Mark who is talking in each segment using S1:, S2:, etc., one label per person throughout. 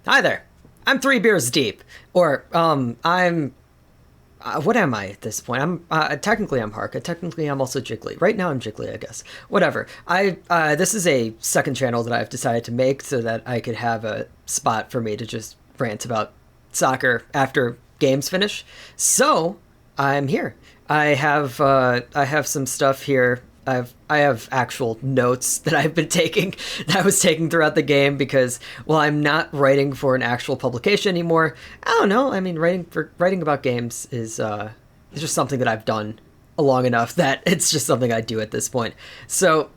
S1: Hi there. I'm 3 beers deep. Or, I'm... what am I at this point? Technically I'm Harka. Technically I'm also Jiggly. Right now I'm Jiggly, I guess. Whatever. This is a second channel that I've decided to make so that I could have a spot for me to just rant about soccer after games finish. So, I'm here. I have some stuff here. I have actual notes that I've been taking, that I was taking throughout the game because, well, I'm not writing for an actual publication anymore. I don't know. I mean, writing about games is just something that I've done long enough that it's just something I do at this point. So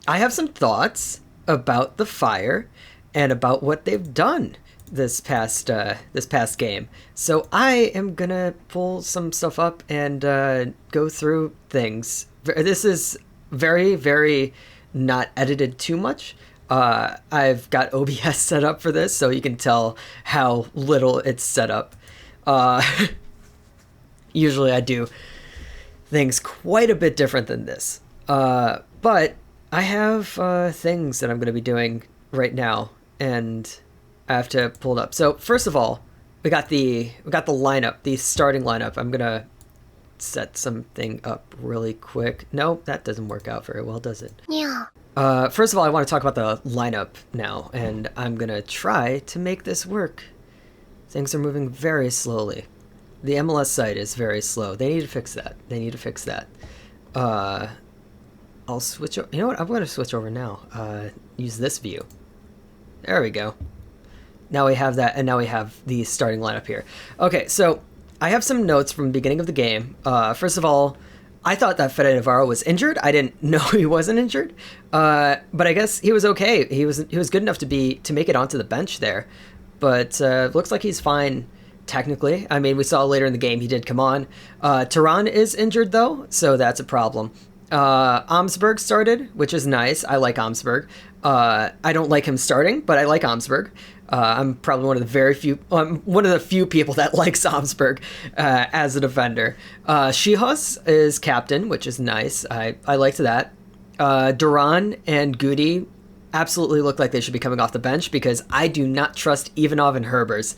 S1: I have some thoughts about the Fire and about what they've done this past game. So I am gonna pull some stuff up and go through things. This is very, very not edited too much. I've got OBS set up for this, so you can tell how little it's set up. Usually I do things quite a bit different than this. But I have things that I'm going to be doing right now, and I have to pull it up. So first of all, we got the lineup, the starting lineup. I'm gonna set something up really quick. No, that doesn't work out very well, does it?
S2: Yeah.
S1: First of all, I want to talk about the lineup now, and I'm gonna try to make this work. Things are moving very slowly. The MLS site is very slow. They need to fix that. I'll switch over. You know what? I'm going to switch over now. Use this view. There we go. Now we have that, and now we have the starting lineup here. Okay, so I have some notes from the beginning of the game. First of all, I thought that Fede Navarro was injured. I didn't know he wasn't injured, but I guess he was okay. He was good enough to make it onto the bench there, but looks like he's fine technically. I mean, we saw later in the game he did come on. Turan is injured though, so that's a problem. Amsberg started, which is nice. I like Amsberg. I don't like him starting, but I like Amsberg. I'm probably one of the few people that likes Amsberg as a defender. Shihos is captain, which is nice. I liked that. Duran and Goody absolutely look like they should be coming off the bench because I do not trust Ivanov and Herbers.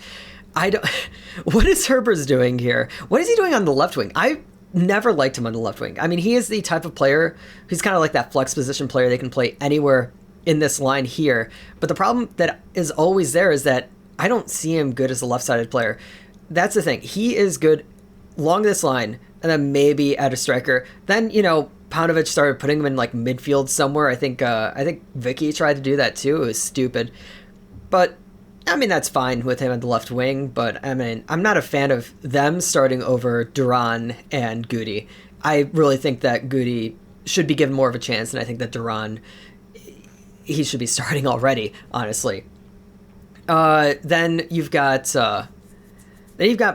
S1: What is Herbers doing here? What is he doing on the left wing? I never liked him on the left wing. I mean, he is the type of player who's kind of like that flex position player. They can play anywhere in this line here. But the problem that is always there is that I don't see him good as a left-sided player. That's the thing. He is good along this line and then maybe at a striker. Then, Paunovic started putting him in like midfield somewhere. I think Vicky tried to do that too. It was stupid. But I mean, that's fine with him at the left wing, but I mean, I'm not a fan of them starting over Duran and Goody. I really think that Goody should be given more of a chance, and I think that Duran, he should be starting already, honestly. Then you've got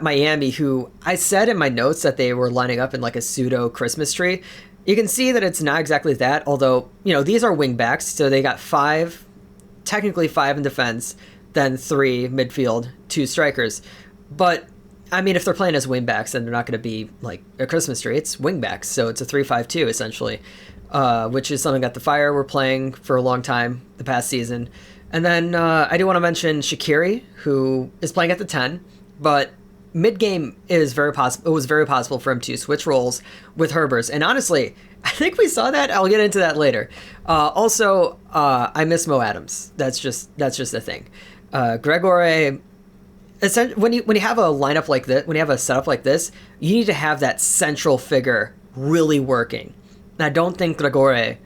S1: Miami, who I said in my notes that they were lining up in like a pseudo Christmas tree. You can see that it's not exactly that, although, these are wing backs, so they got technically five in defense, then 3 midfield, 2 strikers. But, I mean, if they're playing as wingbacks, then they're not going to be like a Christmas tree. It's wingbacks, so it's a 3-5-2 essentially, which is something that the Fire were playing for a long time the past season. And then I do want to mention Shaqiri, who is playing at the 10, but mid-game it was very possible for him to switch roles with Herbers. And honestly, I think we saw that. I'll get into that later. Also, I miss Mo Adams. That's just a thing. Gregore, when you have a lineup like this, when you have a setup like this, you need to have that central figure really working. And I don't think Gregore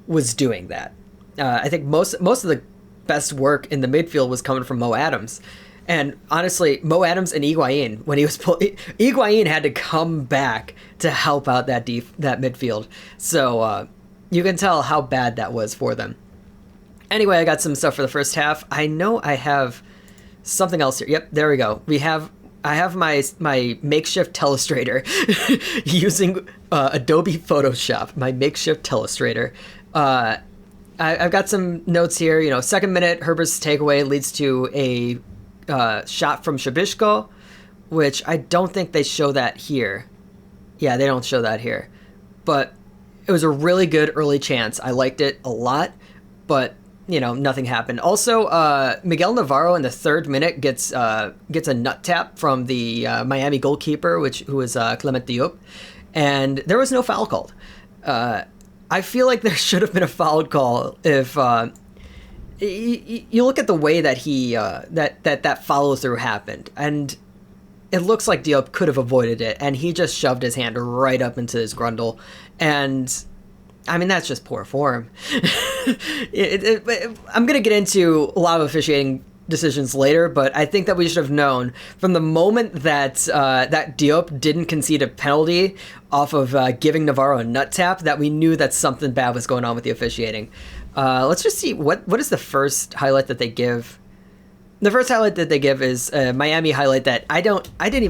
S1: was doing that. I think most of the best work in the midfield was coming from Mo Adams. And honestly, Mo Adams and Higuain, when he was Higuain had to come back to help out that midfield. So you can tell how bad that was for them. Anyway, I got some stuff for the first half. I know I have something else here. Yep, there we go. I have my makeshift telestrator using Adobe Photoshop, my makeshift telestrator. I've got some notes here. Second minute, Herbert's takeaway leads to a shot from Shabishko, which I don't think they show that here. Yeah, they don't show that here. But it was a really good early chance. I liked it a lot, but nothing happened. Also, Miguel Navarro in the 3rd minute gets a nut tap from the Miami goalkeeper, who was Clement Diop, and there was no foul called. I feel like there should have been a foul call if you look at the way that that follow through happened, and it looks like Diop could have avoided it, and he just shoved his hand right up into his grundle, and I mean, that's just poor form. I'm going to get into a lot of officiating decisions later, but I think that we should have known from the moment that that Diop didn't concede a penalty off of giving Navarro a nut tap, that we knew that something bad was going on with the officiating. Let's just see, what is the first highlight that they give? The first highlight that they give is a Miami highlight that I didn't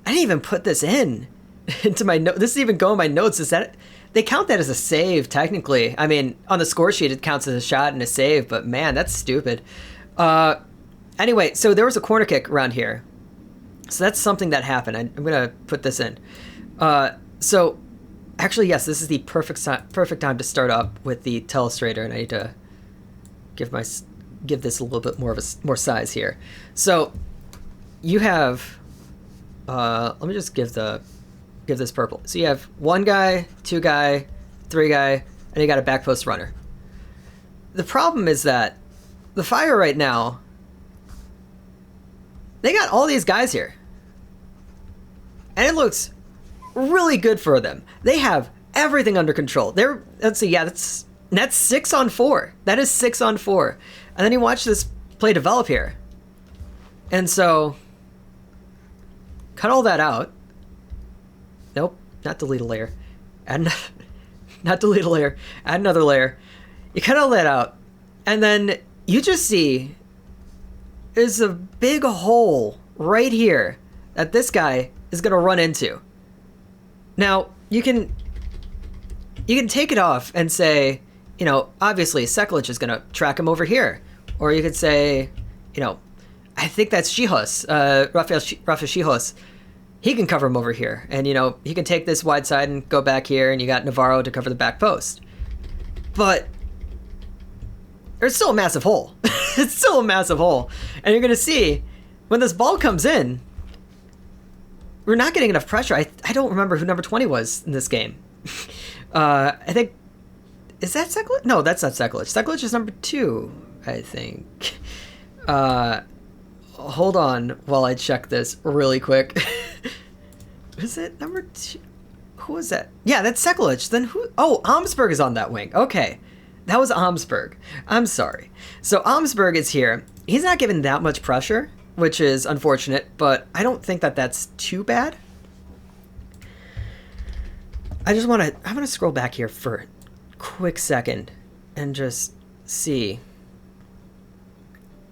S1: even put this into my note. This is even go in my notes. Is that they count that as a save technically? I mean, on the score sheet it counts as a shot and a save, but man, that's stupid. Anyway, so there was a corner kick around here, so that's something that happened. I'm gonna put this in. So actually, yes, this is the perfect time to start up with the telestrator, and I need to give this a little bit more size here. So you have let me just give this purple. So you have 1 guy, 2 guy, 3 guy, and you got a back post runner. The problem is that the Fire right now, they got all these guys here, and it looks really good for them. They have everything under control. Let's see, yeah, that's 6 on 4. That is 6 on 4. And then you watch this play develop here. And so, cut all that out. Nope, not delete a layer. Not delete a layer. Add another layer. You cut all that out. And then you just see there's a big hole right here that this guy is going to run into. Now, you can take it off and say, obviously Sekulic is going to track him over here. Or you could say, I think that's Shihos, Rafael Shihos. He can cover him over here. And, he can take this wide side and go back here, and you got Navarro to cover the back post. But there's still a massive hole. It's still a massive hole. And you're going to see, when this ball comes in, we're not getting enough pressure. I don't remember who number 20 was in this game. I think, is that Sekulic? No, that's not Sekulic. Sekulic is number 2, I think. Hold on while I check this really quick. Is it number 2? Who was that? Yeah, that's Sekulic. Then who? Oh, Amsberg is on that wing. Okay. That was Amsberg. I'm sorry. So Amsberg is here. He's not given that much pressure, which is unfortunate, but I don't think that that's too bad. I'm going to scroll back here for a quick second and just see.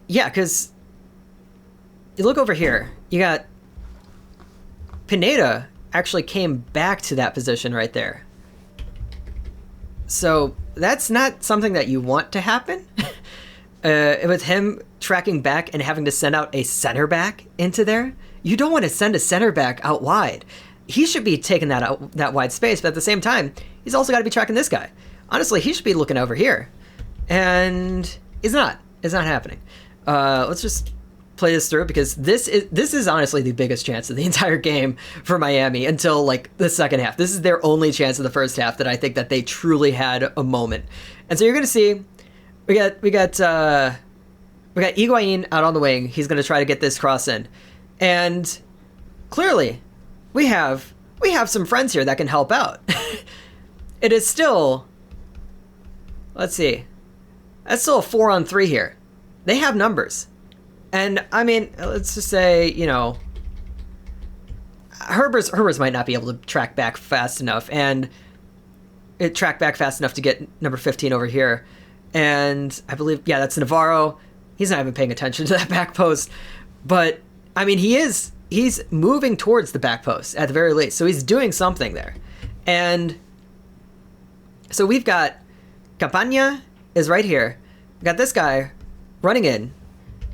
S1: Yeah, because you look over here, you got Pineda actually came back to that position right there. So that's not something that you want to happen. With him tracking back and having to send out a center back into there, you don't want to send a center back out wide. He should be taking that wide space, but at the same time, he's also got to be tracking this guy. Honestly, he should be looking over here, and it's not. It's not happening. Let's just play this through, because this is honestly the biggest chance of the entire game for Miami until like the second half. This is their only chance of the first half that I think that they truly had a moment. And so you're gonna see we got Higuain out on the wing. He's gonna try to get this cross in, and clearly we have some friends here that can help out. It is still, let's see, that's still a 4-on-3 here. They have numbers. And I mean, let's just say, Herbers might not be able to track back fast enough, and track back fast enough to get number 15 over here. And I believe, yeah, that's Navarro. He's not even paying attention to that back post. But I mean, he's moving towards the back post at the very least. So he's doing something there. And so we've got Campagna is right here. We got this guy running in.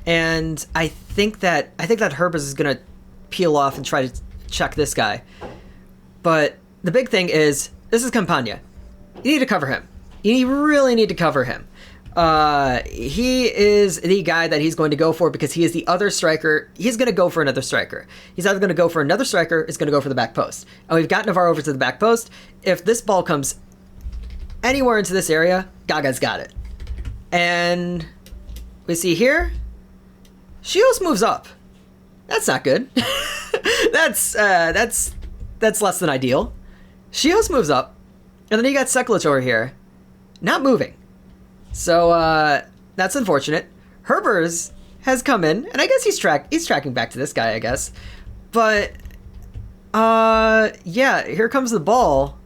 S1: And I think that Herbers is going to peel off and try to check this guy. But the big thing is, this is Campagna. You need to cover him. You really need to cover him. He is the guy that he's going to go for because he is the other striker. He's going to go for another striker. He's either going to go for another striker or he's going to go for the back post. And we've got Navarro over to the back post. If this ball comes anywhere into this area, Gaga's got it. And we see here, Shios moves up. That's not good. that's less than ideal. Shios moves up, and then you got Sekulic over here, not moving. So that's unfortunate. Herbers has come in, and I guess he's tracking back to this guy, I guess. But yeah, here comes the ball,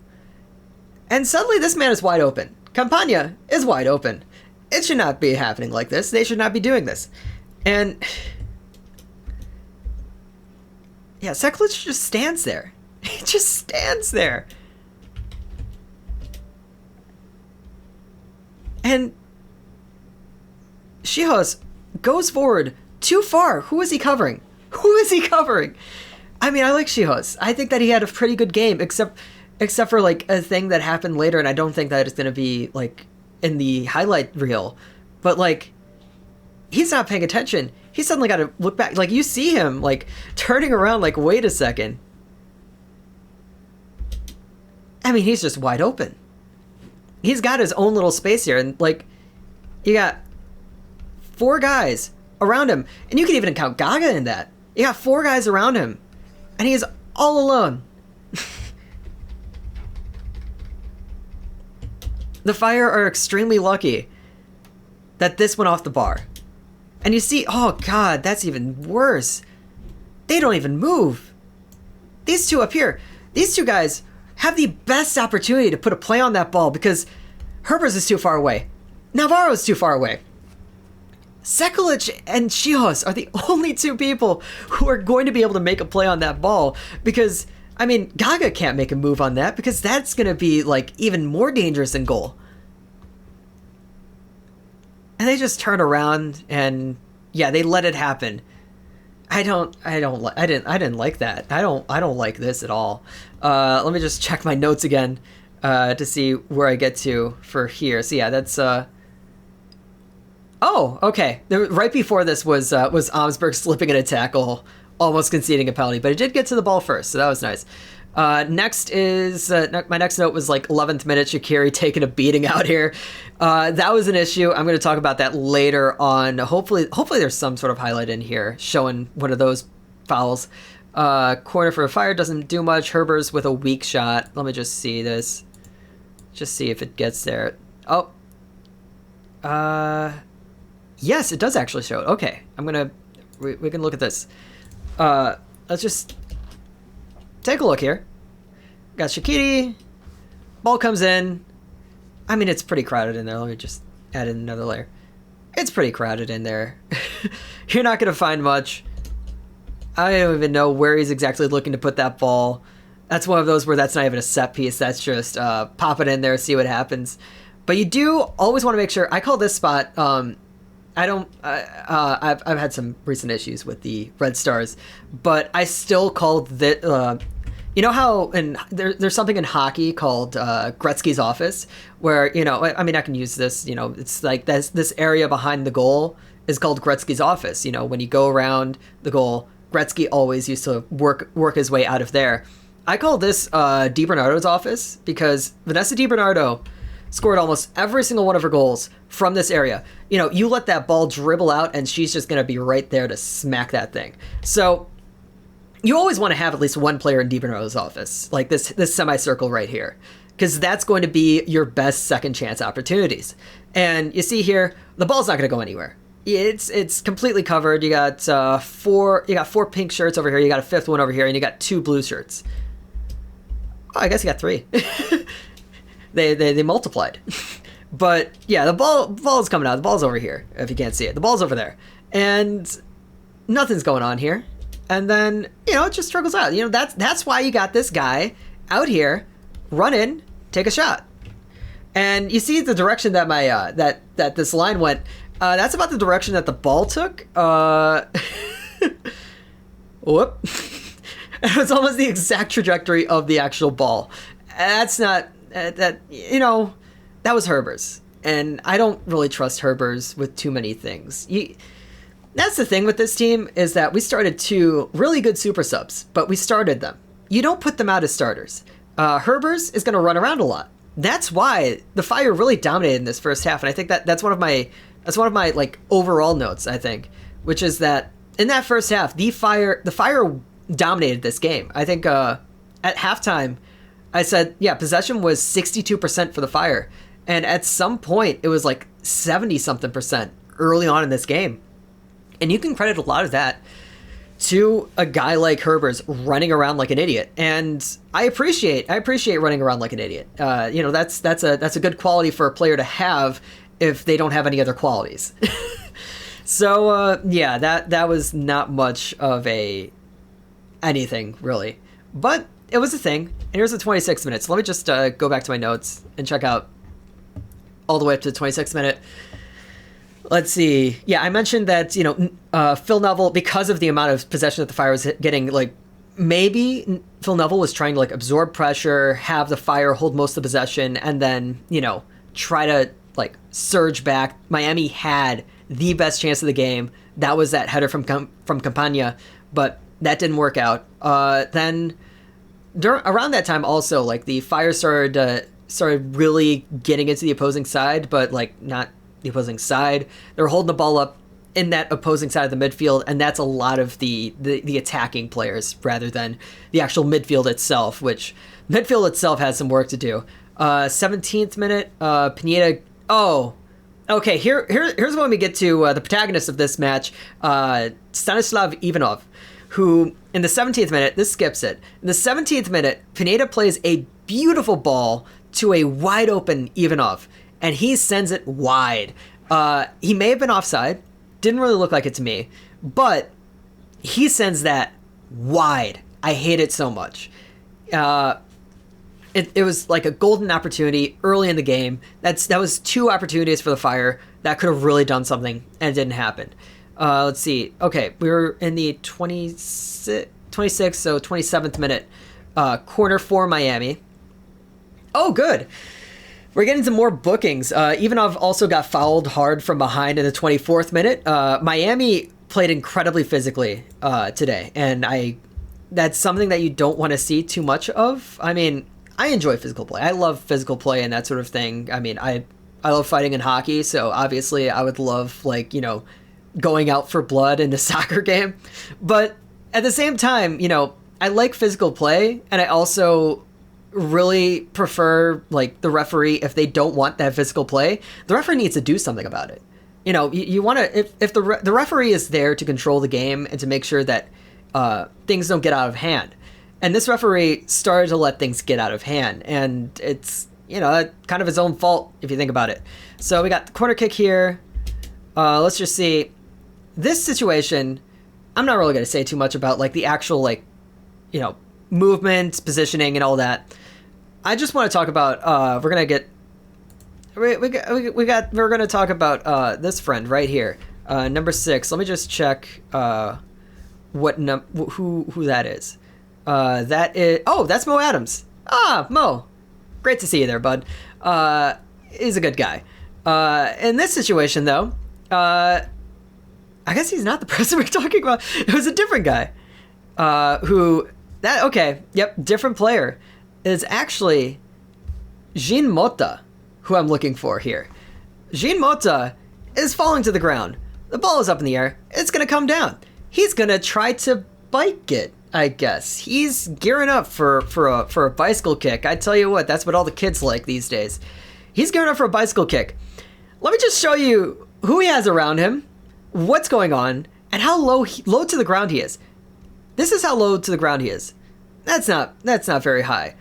S1: and suddenly this man is wide open. Campagna is wide open. It should not be happening like this. They should not be doing this. And yeah, Sekulic just stands there. He just stands there. And Shios goes forward too far. Who is he covering? Who is he covering? I mean, I like Shios. I think that he had a pretty good game, except for like a thing that happened later, and I don't think that it's going to be like in the highlight reel. But like, he's not paying attention. He suddenly got to look back. Like, you see him like turning around like, wait a second. I mean, he's just wide open. He's got his own little space here, and like, you got 4 guys around him, and you can even count Gaga in that. You got 4 guys around him, and he is all alone. The Fire are extremely lucky that this went off the bar. And you see, oh god, that's even worse. They don't even move. These two up here, these 2 guys have the best opportunity to put a play on that ball because Herbers is too far away. Navarro is too far away. Sekulic and Shios are the only 2 people who are going to be able to make a play on that ball because, I mean, Gaga can't make a move on that because that's going to be, like, even more dangerous than goal. And they just turn around and, yeah, they let it happen. I didn't like that. I don't like this at all. Let me just check my notes again to see where I get to for here. So yeah, that's oh, okay. Right before this was Omsberg slipping in a tackle, almost conceding a penalty, but it did get to the ball first, so that was nice. Next is my next note was like 11th minute, Shaqiri taking a beating out here. That was an issue. I'm going to talk about that later on. Hopefully there's some sort of highlight in here showing one of those fouls. Corner for a Fire doesn't do much. Herbers with a weak shot. Let me just see this. Just see if it gets there. Oh. Yes, it does actually show it. Okay, we can look at this. Let's just take a look here. Got Shaqiri. Ball comes in. I mean, it's pretty crowded in there. Let me just add in another layer. It's pretty crowded in there. You're not going to find much. I don't even know where he's exactly looking to put that ball. That's one of those where that's not even a set piece. That's just pop it in there, see what happens. But you do always want to make sure. I call this spot. I've had some recent issues with the Red Stars, but I still called that. You know how there's something in hockey called Gretzky's office, where I mean I can use this. It's like this area behind the goal is called Gretzky's office. When you go around the goal, Gretzky always used to work his way out of there. I call this DiBernardo's office because Vanessa DiBernardo scored almost every single one of her goals from this area. You let that ball dribble out and she's just going to be right there to smack that thing. So you always want to have at least one player in DiBernardo's office, like this semicircle right here, because that's going to be your best second chance opportunities. And you see here, the ball's not going to go anywhere. It's completely covered. You got four pink shirts over here. You got a 5th one over here, and you got 2 blue shirts. Oh, I guess you got 3. They multiplied. But yeah, the ball's coming out. The ball's over here, if you can't see it. The ball's over there. And nothing's going on here. And then, it just struggles out. That's why you got this guy out here, run in, take a shot. And you see the direction that my that this line went. That's about the direction that the ball took. Whoop. It was almost the exact trajectory of the actual ball. That's not that was Herbers. and I don't really trust Herbers with too many things. That's the thing with this team, is that we started 2 really good super subs, but we started them. You don't put them out as starters. Herbers is going to run around a lot. That's why the Fire really dominated in this first half, and I think that's one of my like overall notes, I think, which is that in that first half, the Fire dominated this game. I think at halftime, I said, yeah, possession was 62% for the Fire, and at some point it was like 70-something% early on in this game. And you can credit a lot of that to a guy like Herbers running around like an idiot, and I appreciate running around like an idiot. That's a good quality for a player to have if they don't have any other qualities. So yeah, that was not much of anything really, but it was a thing. And here's the 26 minutes. Let me just go back to my notes and check out all the way up to the 26th minute. Let's see. Yeah, I mentioned that, Phil Neville, because of the amount of possession that the Fire was getting, like, maybe Phil Neville was trying to, like, absorb pressure, have the Fire hold most of the possession, and then, try to, like, surge back. Miami had the best chance of the game. That was that header from Campagna, but that didn't work out. Then, around that time also, like, the Fire started really getting into the opposing side, but, like, not the opposing side. They were holding the ball up in that opposing side of the midfield, and that's a lot of the attacking players rather than the actual midfield itself, which midfield itself has some work to do. 17th minute, Pineda. Oh, okay. Here's when we get to the protagonist of this match, Stanislav Ivanov, who in the 17th minute, this skips it. In the 17th minute, Pineda plays a beautiful ball to a wide open Ivanov, and he sends it wide. He may have been offside. Didn't really look like it to me. But he sends that wide. I hate it so much. It was like a golden opportunity early in the game. That was 2 opportunities for the Fire that could have really done something, and it didn't happen. Let's see. Okay, we were in the 26th, so 27th minute. Corner for Miami. Oh, good. We're getting some more bookings. Ivanov also got fouled hard from behind in the 24th minute. Miami played incredibly physically today, and that's something that you don't want to see too much of. I mean, I enjoy physical play. I love physical play and that sort of thing. I mean, I love fighting in hockey, so obviously I would love, going out for blood in a soccer game. But at the same time, I like physical play, and I also really prefer, the referee, if they don't want that physical play, the referee needs to do something about it. You want to, if the referee is there to control the game and to make sure that things don't get out of hand. And this referee started to let things get out of hand, and it's, kind of his own fault if you think about it. So we got the corner kick here. Let's just see. This situation, I'm not really going to say too much about, the actual, movement, positioning, and all that. I just want to talk about, we're going to talk about this friend right here. Number 6. Let me just check who that is. That's Mo Adams. Mo. Great to see you there, bud. He's a good guy. In this situation, though, I guess he's not the person we're talking about. It was a different guy. Different player. Is actually Jean Mota, who I'm looking for here. Jean Mota is falling to the ground. The ball is up in the air. It's going to come down. He's going to try to bike it, I guess. He's gearing up for a bicycle kick. I tell you what, that's what all the kids like these days. He's gearing up for a bicycle kick. Let me just show you who he has around him, what's going on, and how low to the ground he is. This is how low to the ground he is. That's not very high.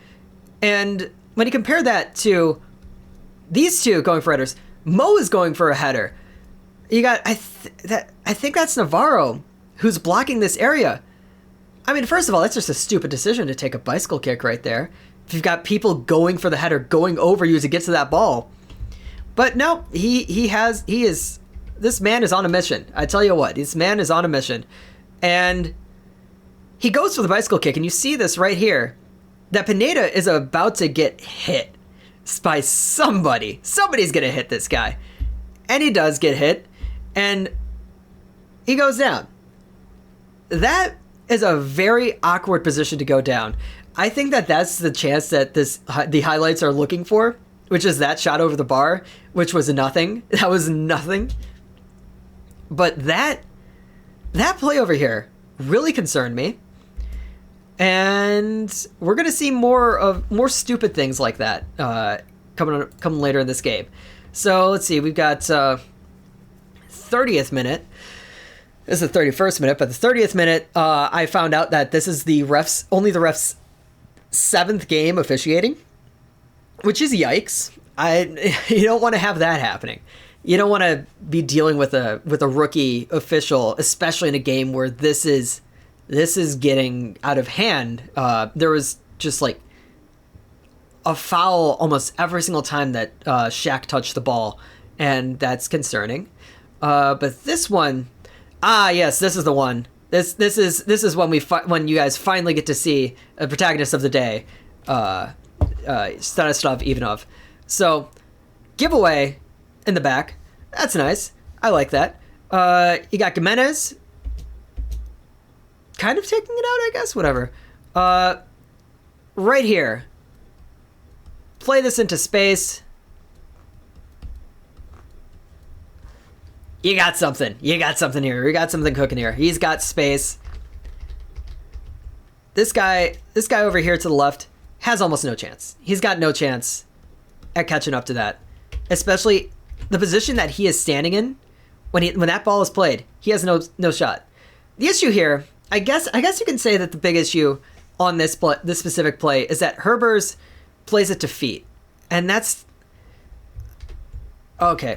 S1: And when you compare that to these two going for headers, Mo is going for a header. You got I think that's Navarro who's blocking this area. I mean, first of all, that's just a stupid decision to take a bicycle kick right there. If you've got people going for the header, going over you to get to that ball. But no, this man is on a mission. I tell you what, this man is on a mission. And he goes for the bicycle kick, and you see this right here, that Pineda is about to get hit. by somebody. Somebody's gonna hit this guy. And he does get hit, and he goes down. That is a very awkward position to go down. I think that that's the chance that the highlights are looking for, which is that shot over the bar, which was nothing. That was nothing. But that play over here really concerned me. And we're gonna see more stupid things like that coming later in this game. So let's see, we've got 30th minute. This is the 31st minute, but the 30th minute, I found out that this is only the ref's 7th game officiating, which is yikes. You don't want to have that happening. You don't want to be dealing with a rookie official, especially in a game where this is getting out of hand. There was just like a foul almost every single time that Shaq touched the ball, and that's concerning. But this one, yes, this is the one. This is when you guys finally get to see a protagonist of the day, Stanislav Ivanov. So, giveaway in the back. That's nice. I like that. You got Gimenez kind of taking it out, I guess. Whatever. Right here. Play this into space. You got something. You got something here. You got something cooking here. He's got space. This guy over here to the left has almost no chance. He's got no chance at catching up to that. Especially the position that he is standing in when that ball is played. He has no shot. The issue here, I guess you can say that the big issue on this specific play is that Herbers plays it to feet. And that's okay.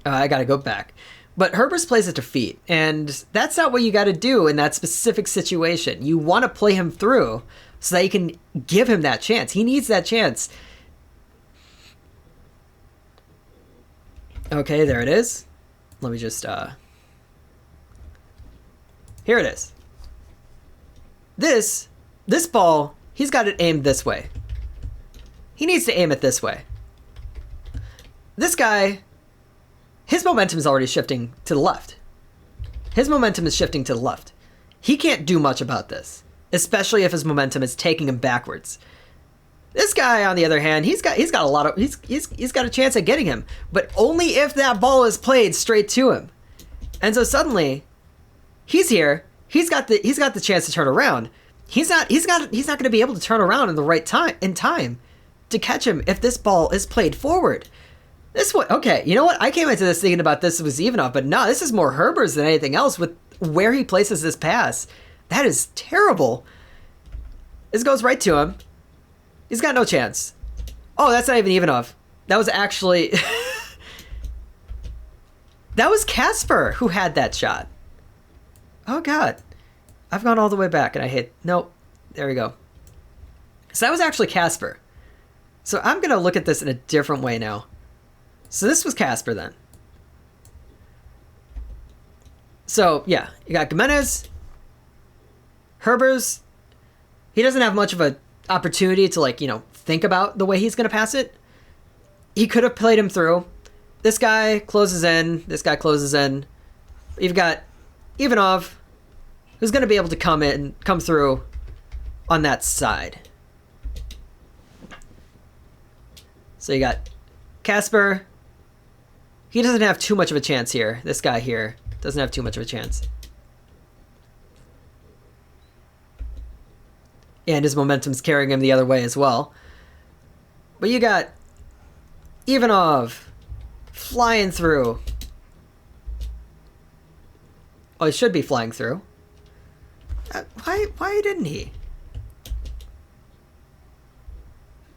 S1: I gotta go back. But Herbers plays it to feet, and that's not what you gotta do in that specific situation. You want to play him through so that you can give him that chance. He needs that chance. Okay, there it is. Let me just, here it is. This ball, he's got it aimed this way. He needs to aim it this way. This guy, his momentum is already shifting to the left. His momentum is shifting to the left. He can't do much about this, especially if his momentum is taking him backwards. This guy, on the other hand, he's got a chance at getting him, but only if that ball is played straight to him. And so suddenly, he's here. He's got the chance to turn around. He's not going to be able to turn around in the right time to catch him if this ball is played forward. This one, okay, you know what? I came into this thinking about this was Ivanov, but no, this is more Herbers than anything else with where he places this pass. That is terrible. This goes right to him. He's got no chance. Oh, that's not even Ivanov. That was actually... that was Casper who had that shot. Oh, God. I've gone all the way back, and I hit... Nope. There we go. So that was actually Casper. So I'm going to look at this in a different way now. So this was Casper then. So, yeah. You got Gimenez. Herbers. He doesn't have much of an opportunity to, think about the way he's going to pass it. He could have played him through. This guy closes in. This guy closes in. You've got Ivanov, who's going to be able to come through on that side. So you got Casper. He doesn't have too much of a chance here. This guy here doesn't have too much of a chance. And his momentum's carrying him the other way as well. But you got Ivanov flying through. Oh, he should be flying through. Why didn't he?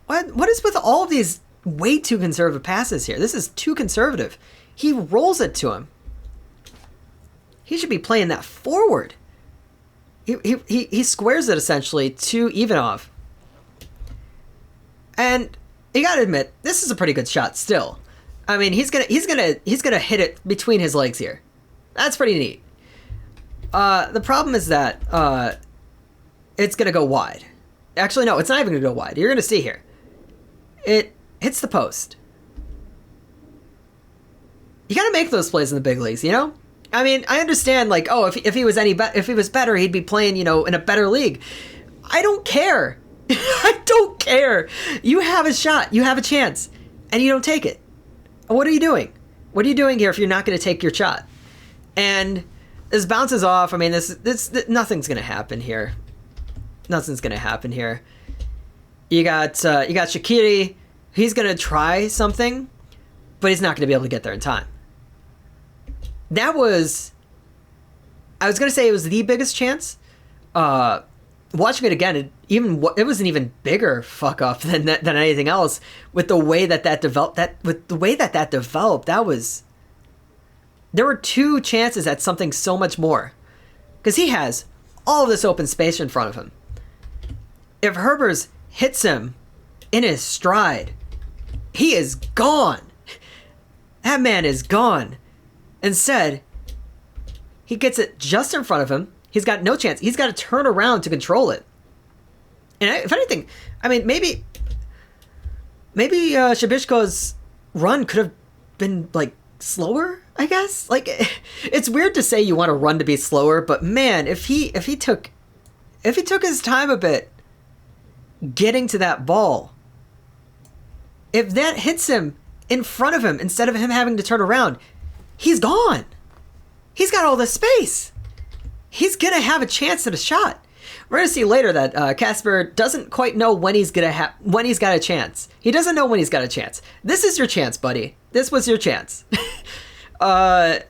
S1: What is with all of these way too conservative passes here? This is too conservative. He rolls it to him. He should be playing that forward. He squares it essentially to Ivanov. And you gotta admit, this is a pretty good shot still. I mean, he's gonna hit it between his legs here. That's pretty neat. The problem is that it's gonna go wide. Actually, no, it's not even going to go wide. You're going to see here. It hits the post. You got to make those plays in the big leagues, you know? I mean, I understand, like, oh, if he was if he was better, he'd be playing, you know, in a better league. I don't care. I don't care. You have a shot. You have a chance. And you don't take it. What are you doing? What are you doing here if you're not going to take your shot? And this bounces off. I mean, this nothing's going to happen here. Nothing's going to happen here. You got Shaqiri. He's going to try something, but he's not going to be able to get there in time. That was... I was going to say it was the biggest chance. Watching it again, it was an even bigger fuck up than anything else. With the way that developed, that was. There were two chances at something so much more, because he has all of this open space in front of him. If Herbers hits him in his stride, he is gone. That man is gone. Instead, he gets it just in front of him. He's got no chance. He's got to turn around to control it. And if anything, I mean, maybe Shabishko's run could have been, like, slower, I guess? Like, it's weird to say you want a run to be slower, but man, if he took his time a bit getting to that ball, if that hits him in front of him instead of him having to turn around, he's gone. He's got all this space. He's going to have a chance at a shot. We're going to see later that Casper doesn't quite know when he's got a chance. He doesn't know when he's got a chance. This is your chance, buddy. This was your chance. Yeah,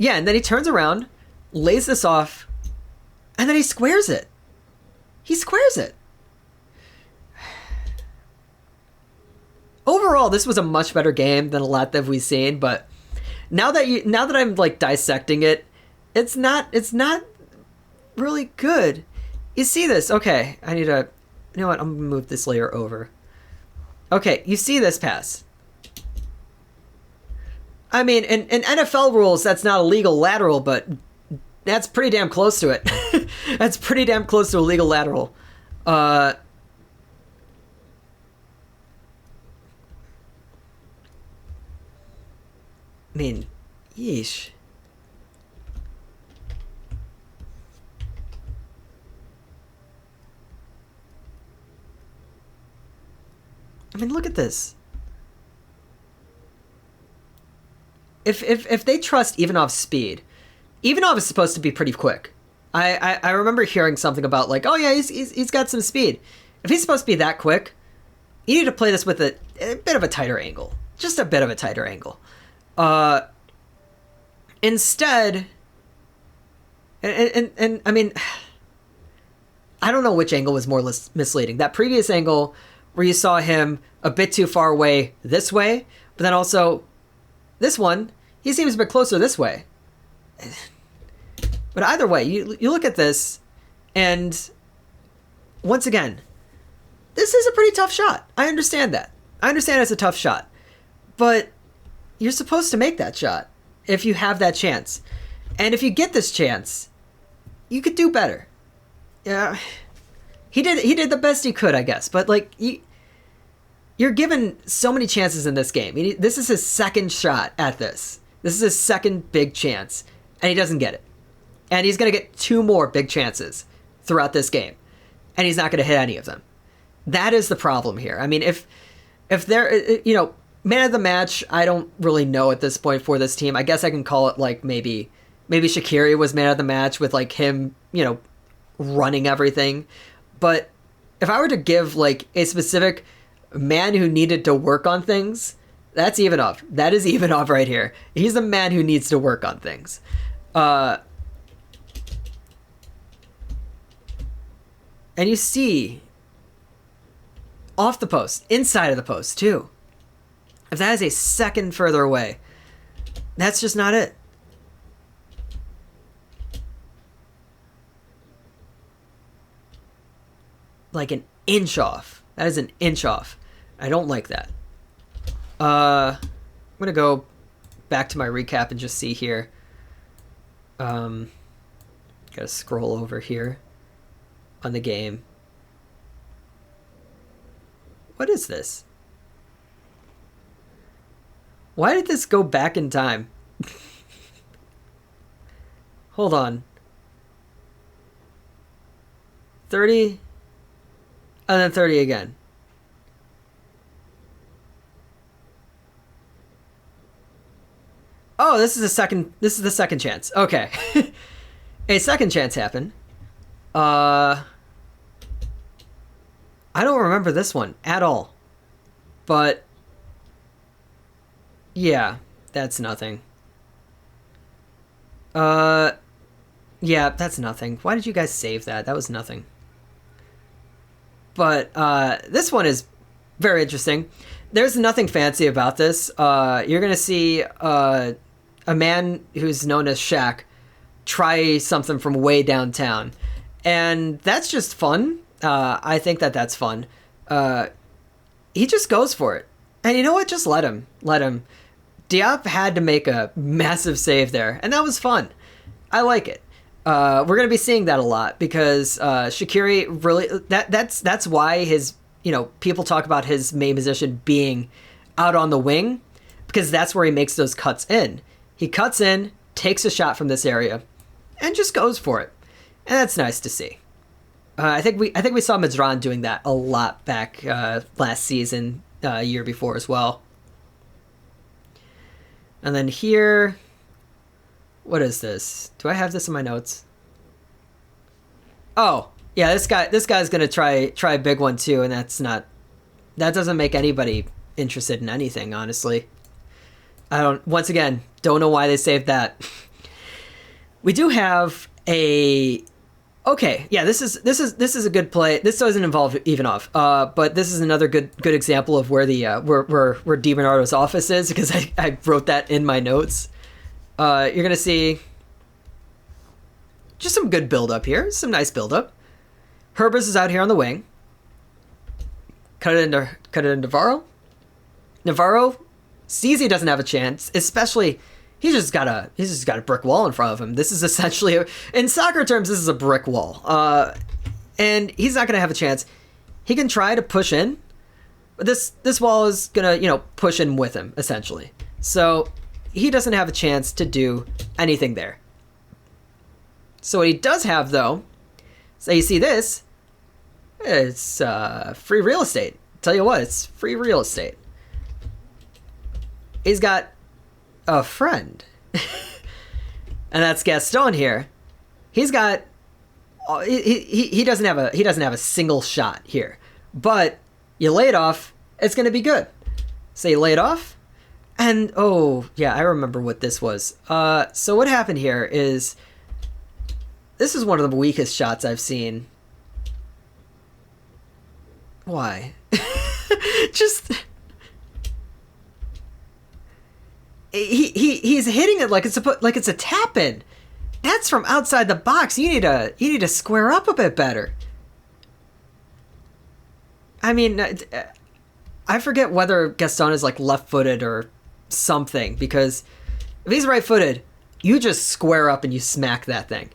S1: and then he turns around, lays this off, and then he squares it. He squares it. Overall, this was a much better game than a lot that we've seen, but now that I'm like dissecting it, it's not really good. You see this? Okay, I need to... You know what? I'm gonna move this layer over. Okay, you see this pass. I mean, in NFL rules, that's not a legal lateral, but that's pretty damn close to it. That's pretty damn close to a legal lateral. I mean, yeesh. I mean, look at this. If they trust Ivanov's speed, Ivanov is supposed to be pretty quick. I remember hearing something about like, oh yeah, he's got some speed. If he's supposed to be that quick, you need to play this with a bit of a tighter angle, just a bit of a tighter angle. Instead, and I mean, I don't know which angle was more misleading. That previous angle where you saw him a bit too far away this way, but then also this one, he seems a bit closer this way. But either way, you look at this, and once again, this is a pretty tough shot. I understand that. I understand it's a tough shot. But you're supposed to make that shot if you have that chance. And if you get this chance, you could do better. Yeah. He did the best he could, I guess. But like you're given so many chances in this game. This is his second shot at this. This is his second big chance, and he doesn't get it. And he's going to get two more big chances throughout this game, and he's not going to hit any of them. That is the problem here. I mean, if they're, you know, man of the match, I don't really know at this point for this team. I guess I can call it like maybe Shaqiri was man of the match with like him, you know, running everything. But if I were to give like a specific man who needed to work on things, that's Ivanov. That is Ivanov right here. He's the man who needs to work on things. And you see off the post, inside of the post too. If that is a second further away, that's just not it. Like an inch off. That is an inch off. I don't like that. I'm gonna go back to my recap and just see here. Gotta scroll over here on the game. What is this? Why did this go back in time? Hold on. 30 and then 30 again. Oh, this is the second chance. Okay. A second chance happened. I don't remember this one at all. But yeah, that's nothing. Yeah, that's nothing. Why did you guys save that? That was nothing. But this one is very interesting. There's nothing fancy about this. You're gonna see a man who's known as Shaq try something from way downtown, and that's just fun. I think that's fun. He just goes for it, and you know what? Just let him. Diop had to make a massive save there, and that was fun. I like it. We're gonna be seeing that a lot because Shaqiri really that's why his people talk about his main position being out on the wing, because that's where he makes those cuts in. He cuts in, takes a shot from this area, and just goes for it, and that's nice to see. I think we saw Madron doing that a lot back last season, year before as well. And then here, what is this? Do I have this in my notes? Oh, yeah, this guy's gonna try a big one too, and that doesn't make anybody interested in anything, honestly. Once again, don't know why they saved that. We do have okay, yeah, this is a good play. This doesn't involve Ivanov, but this is another good example of where the where DiBernardo's office is, because I wrote that in my notes. You're gonna see just some good build up here, some nice build up. Herbers is out here on the wing. Cut it into Navarro. Navarro sees he doesn't have a chance, especially. He's just got a brick wall in front of him. This is essentially, in soccer terms, this is a brick wall. And he's not going to have a chance. He can try to push in, but this wall is going to, push in with him, essentially. So he doesn't have a chance to do anything there. So what he does have, though, so you see this, it's free real estate. Tell you what, it's free real estate. He's got a friend, and that's Gaston here. He's got he doesn't have a single shot here, but you lay it off, it's gonna be good. So you lay it off, and oh yeah, I remember what this was. So what happened here is, this is one of the weakest shots I've seen. Why? Just. He's hitting it like it's a tap in. That's from outside the box. You need to square up a bit better. I mean, I forget whether Gaston is like left-footed or something, because if he's right-footed, you just square up and you smack that thing.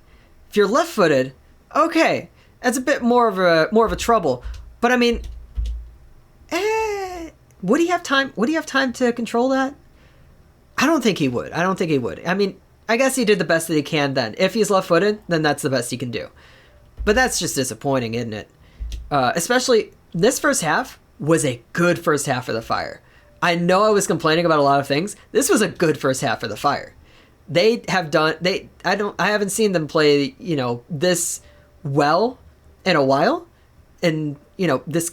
S1: If you're left-footed, okay, that's a bit more of a trouble. But I mean, would he have time? Would he have time to control that? I don't think he would. I mean, I guess he did the best that he can then. If he's left-footed, then that's the best he can do. But that's just disappointing, isn't it? Especially, this first half was a good first half for the Fire. I know I was complaining about a lot of things. This was a good first half for the Fire. I haven't seen them play, this well in a while. And, this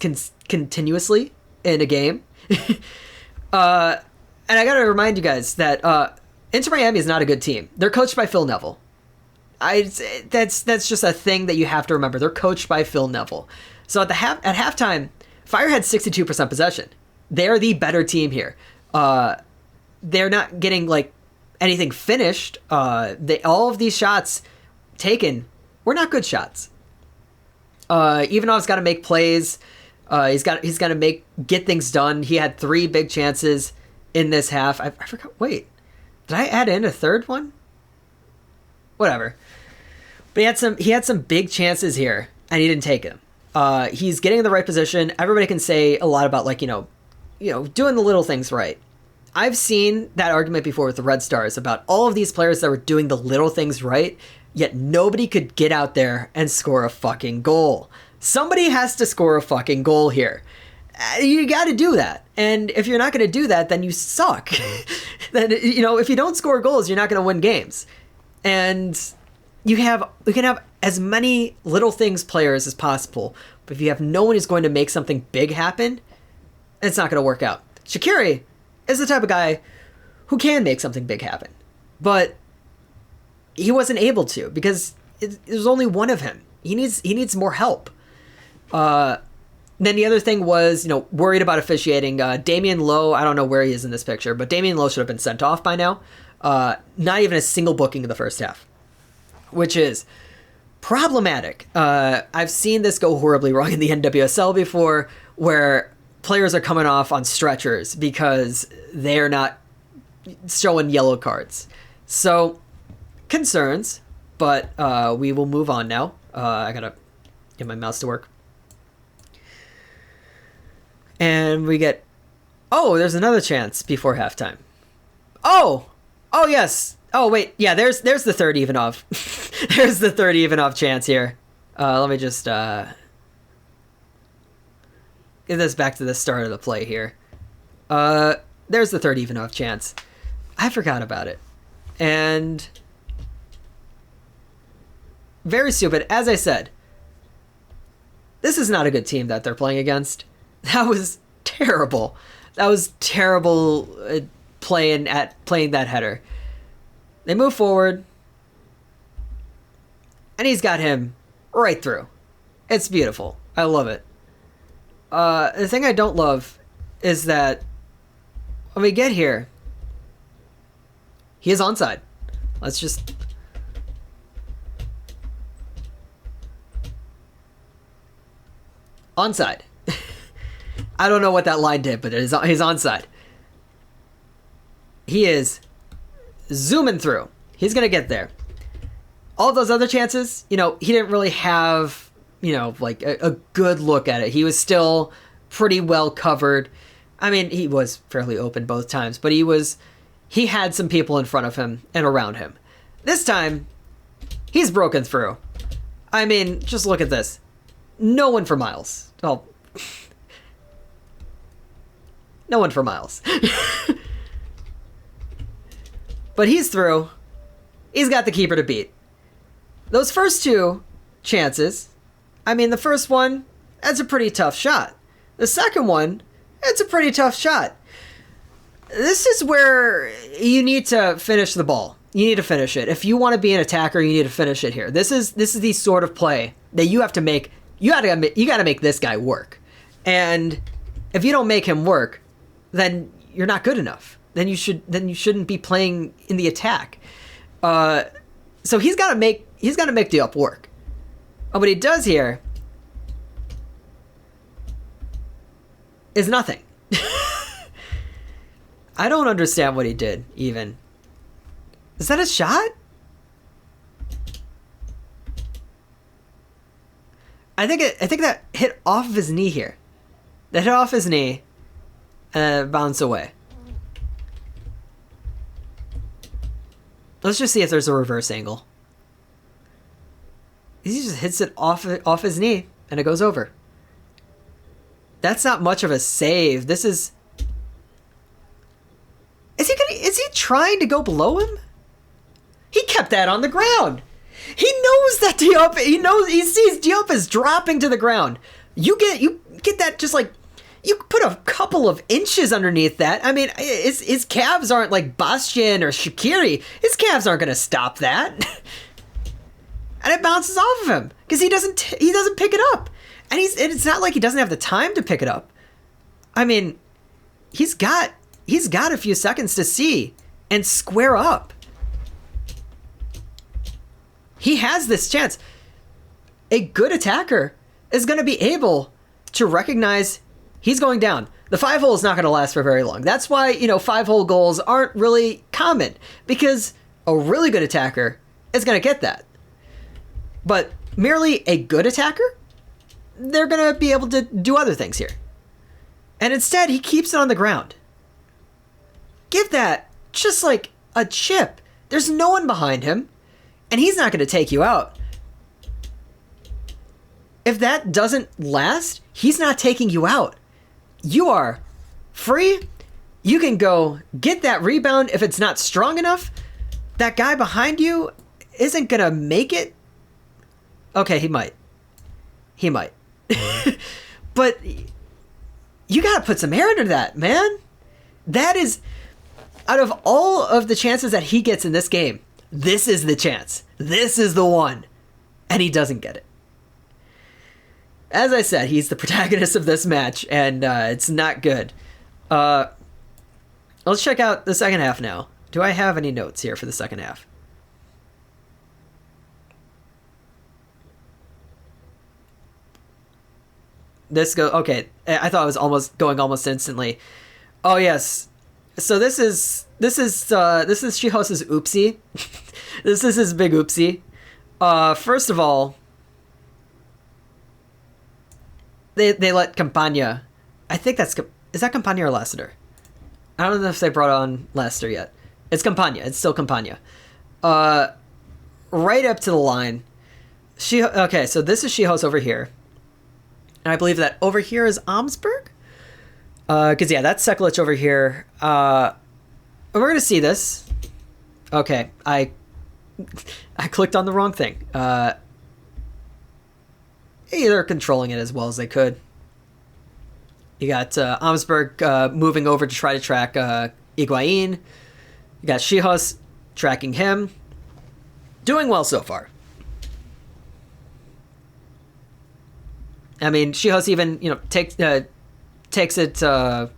S1: continuously in a game. And I got to remind you guys that Inter Miami is not a good team. They're coached by Phil Neville. That's just a thing that you have to remember. They're coached by Phil Neville. So at halftime, Fire had 62% possession. They're the better team here. They're not getting anything finished. All of these shots taken were not good shots. Ivanov's got to make plays. He's got to get things done. He had 3 big chances in this half. I forgot. Wait, did I add in a third one? Whatever. But he had some big chances here, and he didn't take them. He's getting in the right position. Everybody can say a lot about, like, doing the little things right. I've seen that argument before with the Red Stars about all of these players that were doing the little things right, yet nobody could get out there and score a fucking goal. Somebody has to score a fucking goal here. You got to do that. And if you're not going to do that, then you suck. Then, if you don't score goals, you're not going to win games. And you can have as many little things players as possible, but if you have no one who's going to make something big happen, it's not going to work out. Shaqiri is the type of guy who can make something big happen, but he wasn't able to because there's only one of him. He needs more help. Then the other thing was, worried about officiating. Damian Lowe, I don't know where he is in this picture, but Damian Lowe should have been sent off by now. Not even a single booking in the first half, which is problematic. I've seen this go horribly wrong in the NWSL before, where players are coming off on stretchers because they're not showing yellow cards. So, concerns, but we will move on now. I gotta get my mouse to work. And we get... Oh, there's another chance before halftime. Oh, yes. Oh, wait. Yeah, there's the third Ivanov. There's the third Ivanov chance here. Let me just... get this back to the start of the play here. There's the third Ivanov chance. I forgot about it. And... very stupid. As I said, this is not a good team that they're playing against. That was terrible. That was terrible playing that header. They move forward, and he's got him right through. It's beautiful. I love it. The thing I don't love is that when we get here, he is onside. Let's just... onside. I don't know what that line did, but he's onside. He is zooming through. He's going to get there. All those other chances, he didn't really have, like a good look at it. He was still pretty well covered. I mean, he was fairly open both times, but he had some people in front of him and around him. This time, he's broken through. I mean, just look at this. No one for miles. Well, no one for miles. But he's through. He's got the keeper to beat. Those first two chances, I mean, the first one, that's a pretty tough shot. The second one, it's a pretty tough shot. This is where you need to finish the ball. You need to finish it. If you want to be an attacker, you need to finish it here. This is the sort of play that you have to make. You got to make this guy work. And if you don't make him work, then you're not good enough. Then you shouldn't be playing in the attack. So he's got to make Diop work. And what he does here is nothing. I don't understand what he did, even. Is that a shot? I think that hit off of his knee here. That hit off his knee and bounced away. Let's just see if there's a reverse angle. He just hits it off his knee and it goes over. That's not much of a save. This is... Is he trying to go below him? He kept that on the ground. He knows that Diop... He sees Diop is dropping to the ground. You get that just like... You put a couple of inches underneath that. I mean, his calves aren't like Bastian or Shaqiri. His calves aren't going to stop that. And it bounces off of him because he doesn't pick it up. And it's not like he doesn't have the time to pick it up. I mean, he's got a few seconds to see and square up. He has this chance. A good attacker is going to be able to recognize he's going down. The 5-hole is not going to last for very long. That's why, 5-hole goals aren't really common, because a really good attacker is going to get that. But merely a good attacker they're going to be able to do other things here. And instead, he keeps it on the ground. Give that just like a chip. There's no one behind him, and he's not going to take you out. If that doesn't last, he's not taking you out. You are free. You can go get that rebound if it's not strong enough. That guy behind you isn't going to make it. Okay, he might. He might. But you got to put some air into that, man. That is, out of all of the chances that he gets in this game, this is the chance. This is the one. And he doesn't get it. As I said, he's the protagonist of this match, and it's not good. Let's check out the second half now. Do I have any notes here for the second half? Okay, I thought it was going almost instantly. Oh yes. So this is Shihos's oopsie. This is his big oopsie. First of all, they let Campagna. I think is that Campagna or Lassiter? I don't know if they brought on Lassiter yet. It's Campagna. It's still Campagna. Right up to the line. Okay, so this is Shihos over here. And I believe that over here is Amsberg? Because, yeah, that's Sekulic over here. And we're going to see this. Okay, I clicked on the wrong thing. They're controlling it as well as they could. You got Amsberg moving over to try to track Higuain. You got Shihos tracking him. Doing well so far. I mean, Shihos even, takes it, takes I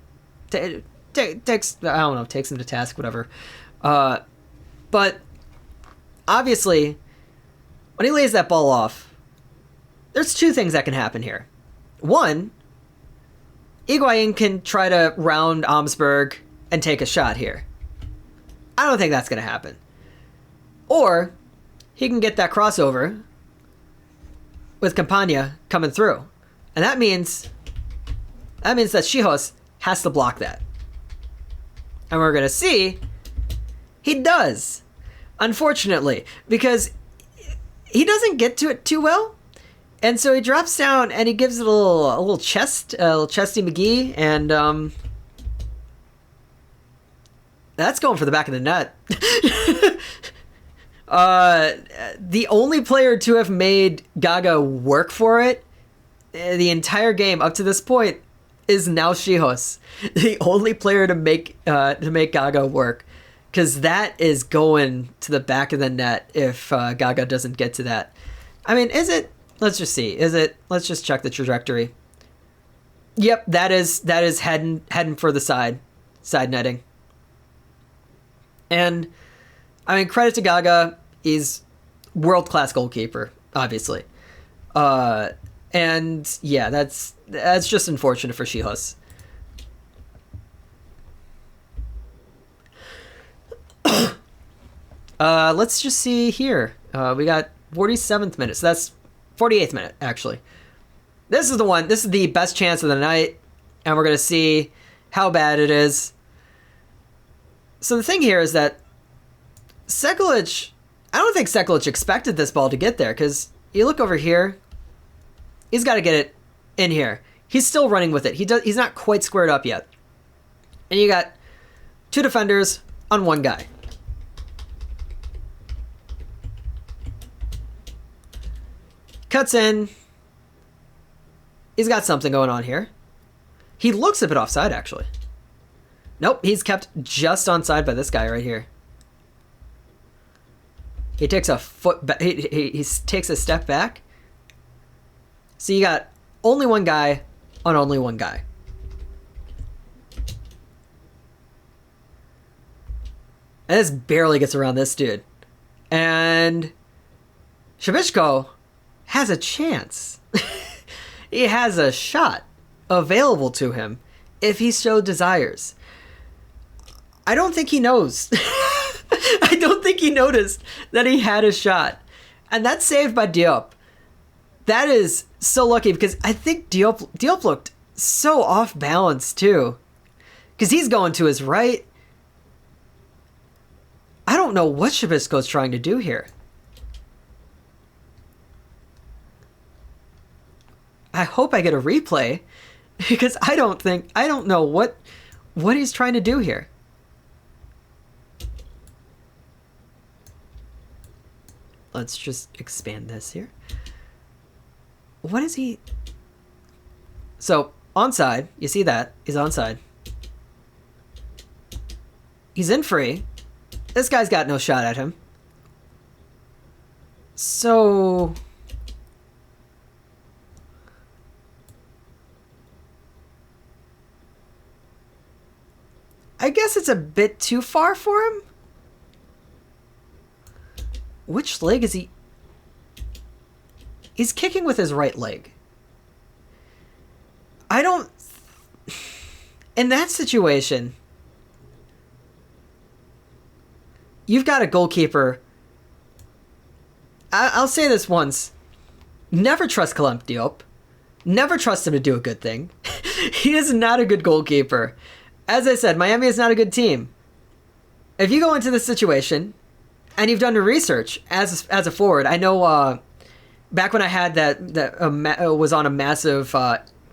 S1: don't know, takes him to task, whatever. But obviously, when he lays that ball off, there's two things that can happen here. One, Higuain can try to round Amsberg and take a shot here. I don't think that's going to happen. Or he can get that crossover with Campagna coming through. And that means that Shihos has to block that. And we're going to see he does. Unfortunately, because he doesn't get to it too well. And so he drops down and he gives it a little chesty McGee, and that's going for the back of the net. The only player to have made Gaga work for it the entire game up to this point is now Shihos, the only player to make Gaga work, because that is going to the back of the net if Gaga doesn't get to that. I mean, is it? Let's just see. Is it? Let's just check the trajectory. Yep, that is heading for the side netting. And I mean, credit to Gaga, he's world-class goalkeeper, obviously. And yeah, that's just unfortunate for Shihos. Let's just see here. We got 47th minute, so that's 48th minute, actually. This is the one. This is the best chance of the night, and we're going to see how bad it is. So the thing here is that Sekulic, I don't think Sekulic expected this ball to get there, because you look over here, he's got to get it in here. He's still running with it. He's not quite squared up yet. And you got two defenders on one guy. Cuts in. He's got something going on here. He looks a bit offside, actually. Nope, he's kept just onside by this guy right here. He takes a foot back. He takes a step back. So you got only one guy on only one guy. And this barely gets around this dude. And Shabishko has a chance. He has a shot available to him if he so desires. I don't think he knows. I don't think he noticed that he had a shot. And that's saved by Diop. That is so lucky because I think Diop looked so off balance too. Because he's going to his right. I don't know what Shabisco's trying to do here. I hope I get a replay because I don't know what he's trying to do here. Let's just expand this here. What is he? So, onside. You see that? He's onside. He's in free. This guy's got no shot at him. So... I guess it's a bit too far for him. Which leg is he? He's kicking with his right leg. I don't... In that situation, you've got a goalkeeper. I'll say this once. Never trust Clement Diop. Never trust him to do a good thing. He is not a good goalkeeper. As I said, Miami is not a good team. If you go into this situation and you've done your research as a forward, I know back when I had was on a massive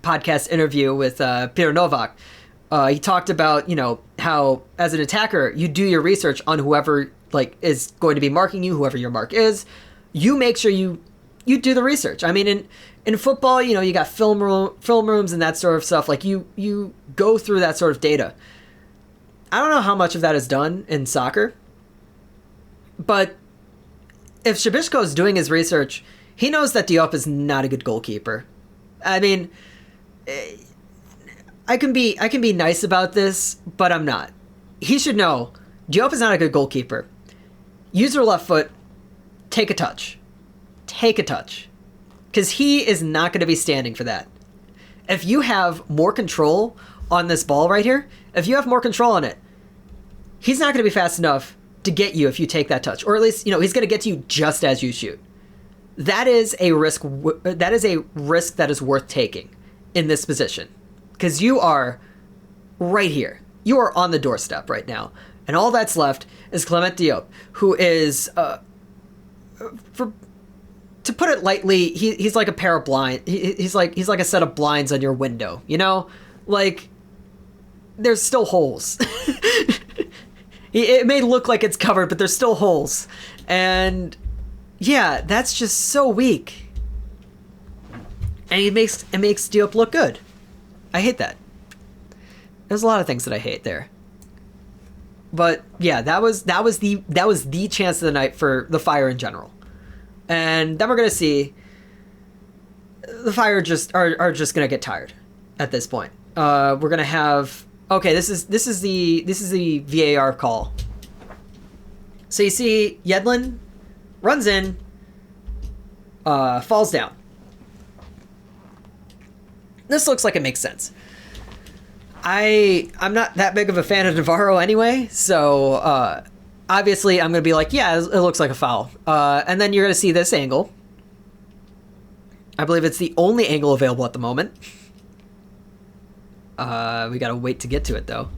S1: podcast interview with Peter Novak, he talked about, how as an attacker you do your research on whoever is going to be marking you, whoever your mark is. You make sure you do the research. I mean, in football, you got film rooms and that sort of stuff. Like you go through that sort of data. I don't know how much of that is done in soccer, but if Shabishko is doing his research, he knows that Diop is not a good goalkeeper. I mean, I can be nice about this, but I'm not. He should know Diop is not a good goalkeeper. Use your left foot. Take a touch. Take a touch. Because he is not going to be standing for that. If you have more control on this ball right here, if you have more control on it, he's not going to be fast enough to get you if you take that touch. Or at least, he's going to get to you just as you shoot. That is a risk. That is a risk that is worth taking in this position. Because you are right here. You are on the doorstep right now. And all that's left is Clement Diop, who is, to put it lightly, he's like a pair of blinds. He's like a set of blinds on your window. Like there's still holes. It may look like it's covered, but there's still holes. And yeah, that's just so weak. And it makes Diop look good. I hate that. There's a lot of things that I hate there. But yeah, that was the chance of the night for the Fire in general. And then we're gonna see the Fire are just gonna get tired at this point. We're gonna have this is the VAR call. So you see Yedlin runs in, falls down. This looks like it makes sense. I'm not that big of a fan of Navarro anyway, so obviously I'm going to be like, yeah, it looks like a foul. And then you're going to see this angle. I believe it's the only angle available at the moment. We got to wait to get to it, though.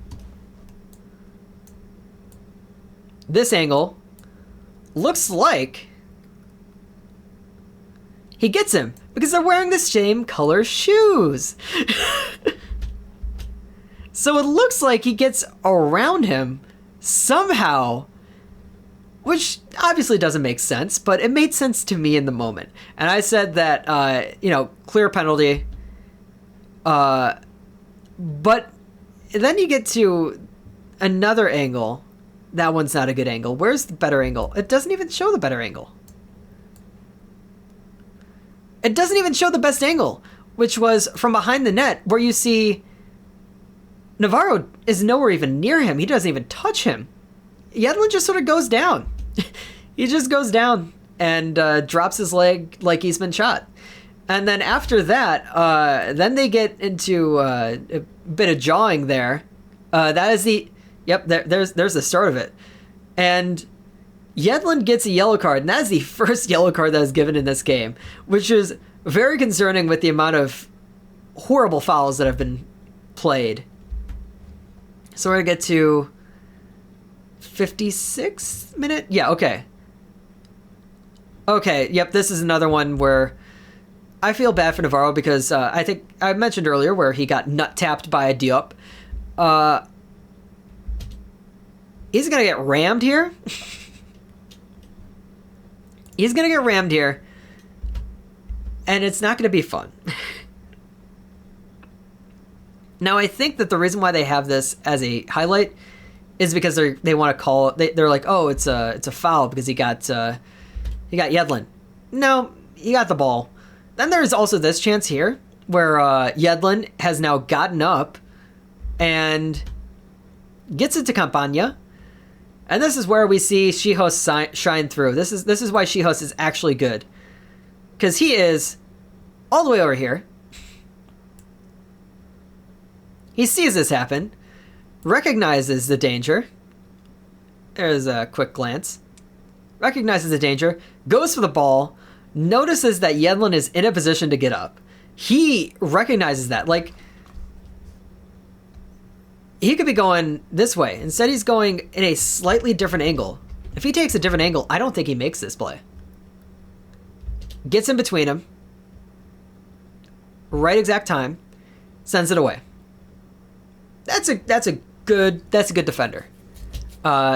S1: This angle looks like he gets him because they're wearing the same color shoes. So it looks like he gets around him somehow, which obviously doesn't make sense, but it made sense to me in the moment. And I said that, clear penalty. But then you get to another angle. That one's not a good angle. Where's the better angle? It doesn't even show the better angle. It doesn't even show the best angle, which was from behind the net, where you see Navarro is nowhere even near him. He doesn't even touch him. Yedlin just sort of goes down. He just goes down and drops his leg like he's been shot. And then after that, then they get into a bit of jawing there. That is the... Yep, there's the start of it. And Yedlin gets a yellow card, and that is the first yellow card that was given in this game, which is Very concerning with the amount of horrible fouls that have been played. So we're going to get to 56th minute? Yeah, okay. Okay, yep, this is another one where I feel bad for Navarro because I think I mentioned earlier where he got nut-tapped by a Diop. He's going to get rammed here. He's going to get rammed here. And it's not going to be fun. Now, I think that the reason why they have this as a highlight is because they want to call it. They're like, oh, it's a foul because he got Yedlin. No, he got the ball. Then there's also this chance here where Yedlin has now gotten up and gets it to Campagna. And this is where we see Shihos shine through. This is why Shihos is actually good. Because he is all the way over here. He sees this happen, recognizes the danger. There's a quick glance. Recognizes the danger, goes for the ball, notices that Yedlin is in a position to get up. He recognizes that. Like, he could be going this way. Instead, he's going in a slightly different angle. If he takes a different angle, I don't think he makes this play. Gets in between him. Right exact time. Sends it away. That's a good defender.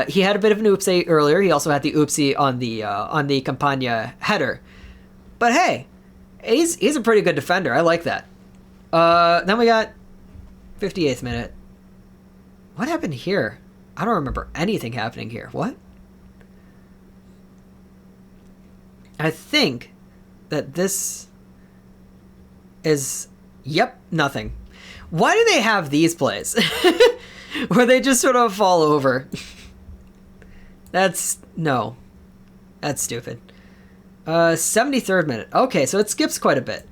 S1: He had a bit of an oopsie earlier. He also had the oopsie on the Campagna header. But hey, he's a pretty good defender. I like that. Then we got 58th minute. What happened here? I don't remember anything happening here. What? I think that this is... Yep, nothing. Why do they have these plays? Where they just sort of fall over. No. That's stupid. 73rd minute. Okay, so it skips quite a bit.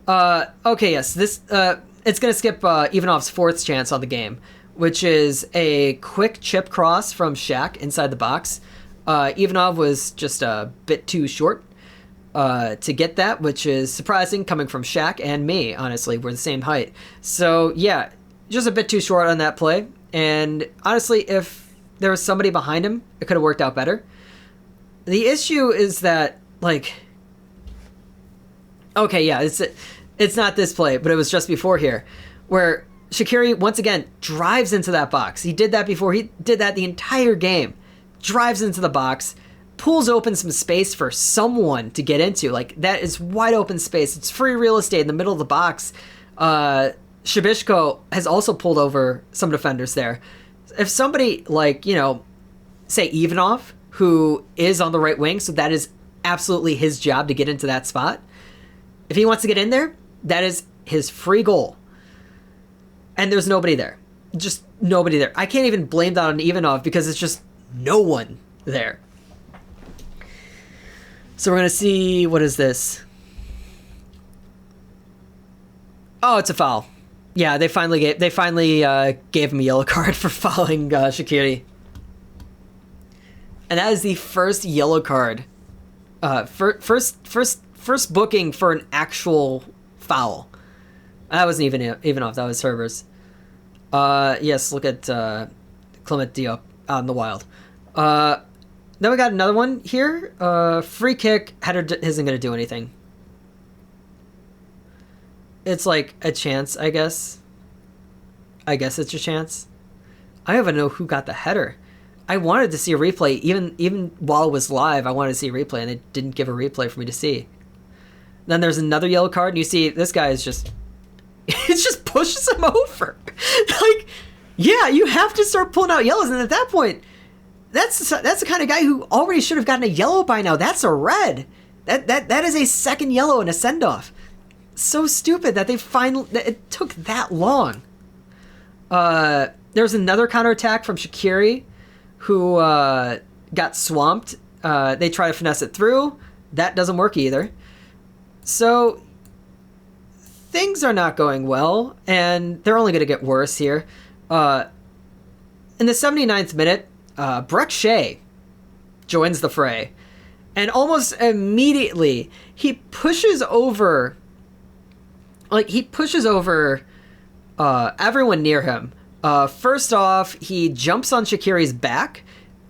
S1: Okay, yes. This it's going to skip Ivanov's fourth chance on the game, which is a quick chip cross from Shaq inside the box. Ivanov was just a bit too short to get that, which is surprising coming from Shaq and me, honestly. We're the same height. So, yeah, just a bit too short on that play. And honestly, if there was somebody behind him, it could have worked out better. The issue is that, like... Okay, yeah, it's not this play, but it was just before here, where Shaqiri, once again, drives into that box. He did that before. He did that the entire game. Drives into the box, pulls open some space for someone to get into. Like, that is wide open space. It's free real estate in the middle of the box. Shabishko has also pulled over some defenders there. If somebody like, say Ivanov, who is on the right wing, so that is absolutely his job to get into that spot. If he wants to get in there, that is his free goal. And there's nobody there. Just nobody there. I can't even blame that on Ivanov because it's just no one there. So we're going to see, what is this? Oh, it's a foul. Yeah, they finally gave him a yellow card for fouling Shaqiri. And that is the first yellow card. First booking for an actual foul. That wasn't even off. That was Herbers. Yes, look at Clement Diop out in the wild. Then we got another one here. Free kick. Header isn't going to do anything. It's like a chance, I guess. I guess it's a chance. I don't even know who got the header. I wanted to see a replay. Even while it was live, I wanted to see a replay, and they didn't give a replay for me to see. Then there's another yellow card, and you see this guy is just... It just pushes him over. Like, yeah, you have to start pulling out yellows, and at that point, that's the kind of guy who already should have gotten a yellow by now. That's a red. That is a second yellow and a send-off. So stupid that it took that long. There's another counterattack from Shaqiri, who got swamped. They try to finesse it through. That doesn't work either. So things are not going well, and they're only going to get worse here. In the 79th minute, Breck Shea joins the fray, and almost immediately he pushes over like he pushes over everyone near him. First off, he jumps on Shaqiri's back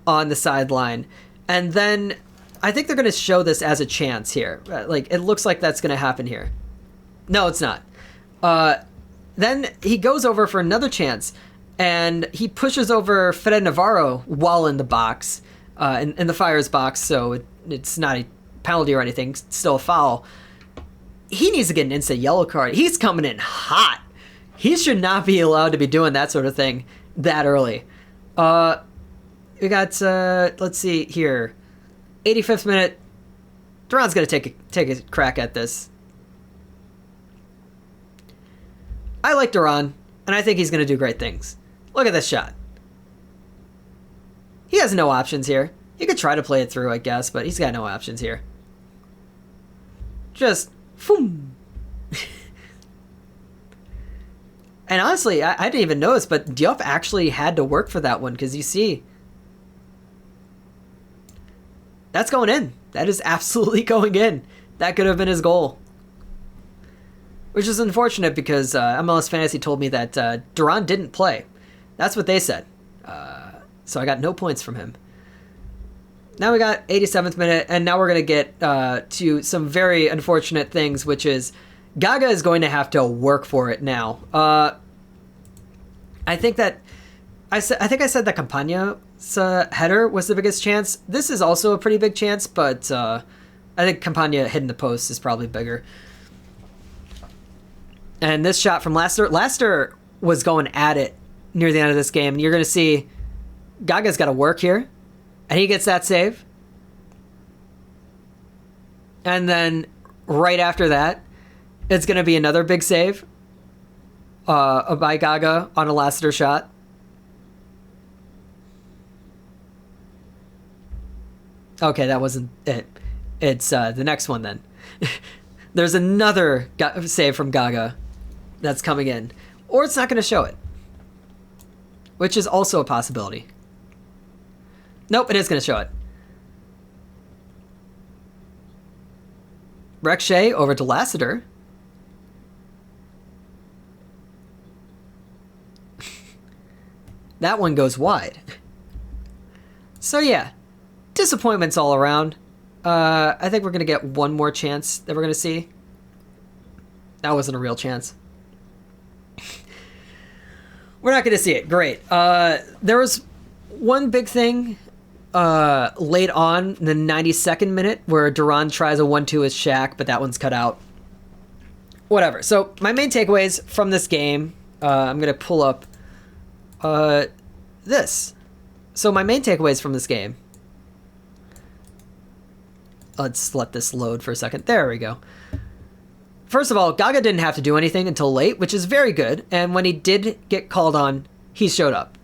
S1: on the sideline, and then I think they're going to show this as a chance here. Like, it looks like that's going to happen here. No, it's not. Then he goes over for another chance, and he pushes over Fede Navarro while in the box, in the Fire's box, so it's not a penalty or anything, it's still a foul. He needs to get an instant yellow card. He's coming in hot. He should not be allowed to be doing that sort of thing that early. We got, let's see here, 85th minute. Duran's going to take a crack at this. I like Duran, and I think he's going to do great things. Look at this shot. He has no options here. He could try to play it through, I guess, but he's got no options here. Just, boom. And honestly, I didn't even notice, but Diop actually had to work for that one, because you see, that's going in. That is absolutely going in. That could have been his goal. Which is unfortunate because MLS Fantasy told me that Duran didn't play. That's what they said. So I got no points from him. Now we got 87th minute, and now we're going to get to some very unfortunate things, which is Gaga is going to have to work for it now. I think I said that Campagna's header was the biggest chance. This is also a pretty big chance, but I think Campagna hitting the post is probably bigger. And this shot from Laster was going at it near the end of this game. And you're going to see Gaga's got to work here. And he gets that save. And then right after that, it's going to be another big save by Gaga on a Lassiter shot. Okay, that wasn't it. It's the next one then. There's another save from Gaga that's coming in. Or it's not going to show it. Which is also a possibility. Nope, it is going to show it. Rex Shea over to Lassiter. That one goes wide. So yeah, disappointments all around. I think we're going to get one more chance that we're going to see. That wasn't a real chance. We're not going to see it. Great. There was one big thing late on in the 92nd minute where Duran tries a 1-2 with Shaq, but that one's cut out. Whatever. So my main takeaways from this game, I'm going to pull up this. So my main takeaways from this game. Let's let this load for a second. There we go. First of all, Gaga didn't have to do anything until late, which is very good. And when he did get called on, he showed up.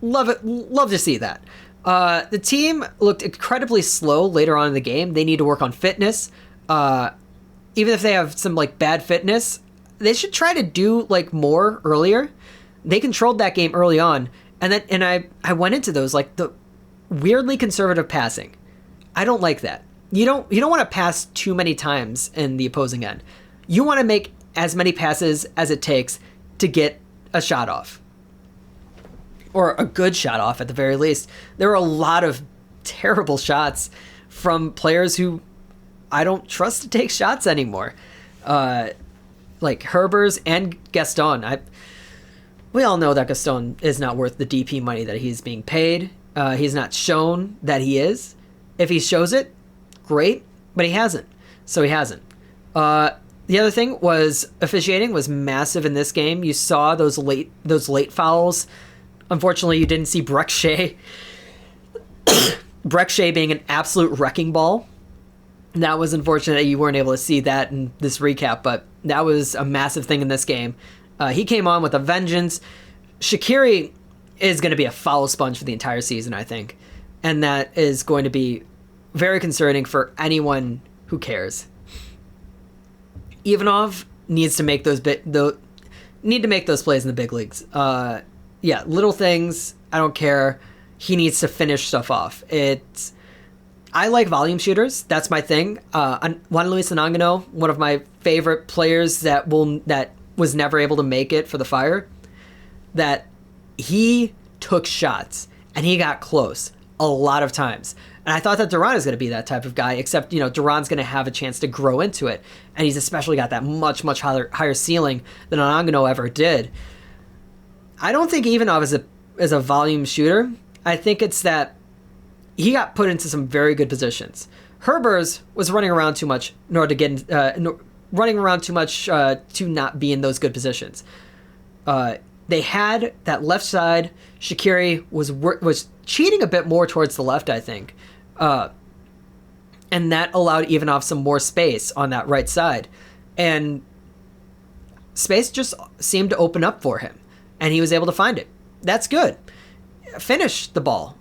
S1: Love it. Love to see that. The team looked incredibly slow later on in the game. They need to work on fitness. Even if they have some like bad fitness, they should try to do like more earlier. They controlled that game early on, and I went into those like the weirdly conservative passing. I don't like that. You don't want to pass too many times in the opposing end. You want to make as many passes as it takes to get a shot off. Or a good shot off at the very least. There were a lot of terrible shots from players who I don't trust to take shots anymore. Like Herbers and Gaston. We all know that Gaston is not worth the DP money that he's being paid. He's not shown that he is. If he shows it, great, but he hasn't. So he hasn't. The other thing was officiating was massive in this game. You saw those late fouls. Unfortunately, you didn't see Breck Shea. Breck Shea being an absolute wrecking ball. That was unfortunate that you weren't able to see that in this recap, but that was a massive thing in this game. He came on with a vengeance. Shaqiri is going to be a foul sponge for the entire season, I think. And that is going to be very concerning for anyone who cares. Ivanov needs to make those plays in the big leagues. Yeah, little things, I don't care. He needs to finish stuff off. I like volume shooters. That's my thing. Juan Luis Anangano, one of my favorite players that was never able to make it for the Fire, that he took shots and he got close a lot of times. And I thought that Duran is going to be that type of guy, except, Duran's going to have a chance to grow into it. And he's especially got that much, much higher ceiling than Anangano ever did. I don't think Ivanov is a volume shooter. I think it's that he got put into some very good positions. Herbers was running around too much in order to get to not be in those good positions. They had that left side. Shaqiri was cheating a bit more towards the left, I think, and that allowed Ivanov some more space on that right side, and space just seemed to open up for him, and he was able to find it. That's good. Finish the ball.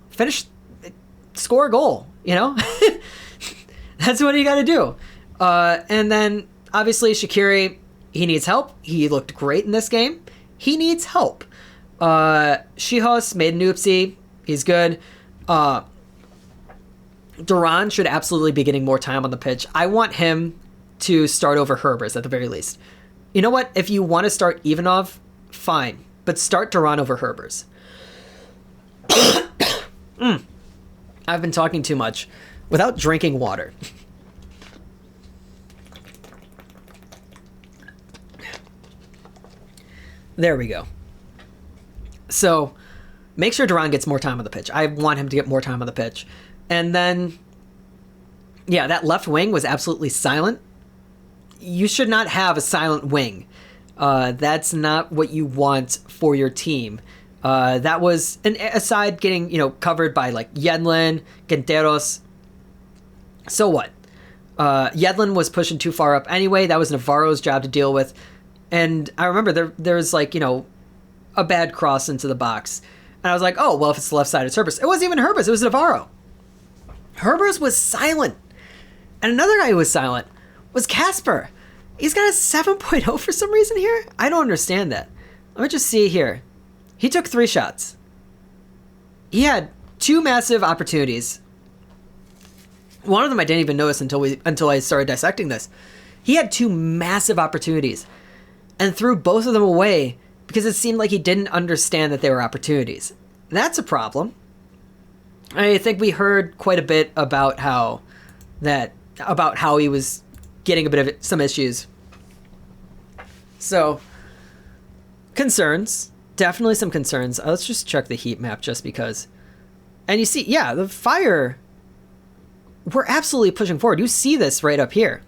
S1: Score a goal. That's what you got to do. And then obviously Shaqiri, he needs help. He looked great in this game. He needs help. Shihos made an oopsie. He's good. Duran should absolutely be getting more time on the pitch. I want him to start over Herbers at the very least. You know what? If you want to start Ivanov, fine. But start Duran over Herbers. I've been talking too much without drinking water. There we go. So make sure Duran gets more time on the pitch. I want him to get more time on the pitch. And then, yeah, that left wing was absolutely silent. You should not have a silent wing. That's not what you want for your team. That was a side getting, covered by like Yedlin, Quinteros. So what? Yedlin was pushing too far up anyway. That was Navarro's job to deal with. And I remember there was like, a bad cross into the box. And I was like, oh, well, if it's the left side, it's Herbers. It wasn't even Herbers. It was Navarro. Herbers was silent. And another guy who was silent was Casper. He's got a 7.0 for some reason here. I don't understand that. Let me just see here. He took 3 shots. He had 2 massive opportunities. One of them I didn't even notice until I started dissecting this. He had 2 massive opportunities and threw both of them away because it seemed like he didn't understand that they were opportunities. That's a problem. I think we heard quite a bit about how he was getting a bit of some issues. So, concerns. Definitely some concerns. Let's just check the heat map just because. And you see, yeah, the Fire were absolutely pushing forward. You see this right up here.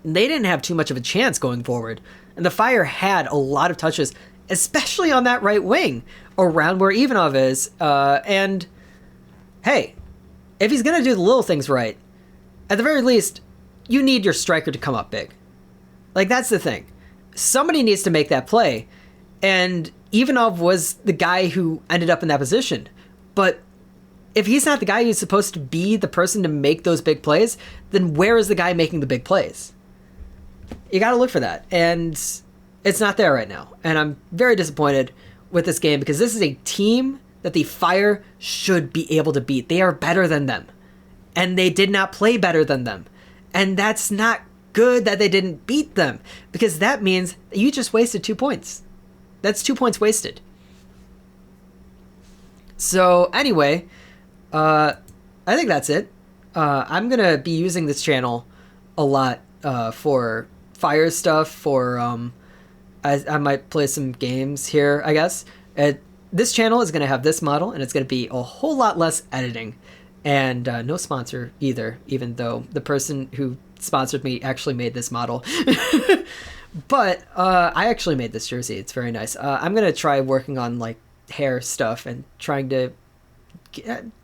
S1: They didn't have too much of a chance going forward. And the Fire had a lot of touches, especially on that right wing, around where Ivanov is. And, hey, if he's going to do the little things right, at the very least, you need your striker to come up big. Like, that's the thing. Somebody needs to make that play. And Ivanov was the guy who ended up in that position. But if he's not the guy who's supposed to be the person to make those big plays, then where is the guy making the big plays? You got to look for that. And it's not there right now. And I'm very disappointed with this game because this is a team that the Fire should be able to beat. They are better than them. And they did not play better than them. And that's not good that they didn't beat them because that means that you just wasted 2 points. That's 2 points wasted. So anyway, I think that's it. I'm going to be using this channel a lot for Fire stuff, for I might play some games here, I guess. This channel is going to have this model, and it's going to be a whole lot less editing. And no sponsor either, even though the person who sponsored me actually made this model. But I actually made this jersey. It's very nice. I'm going to try working on like hair stuff and trying to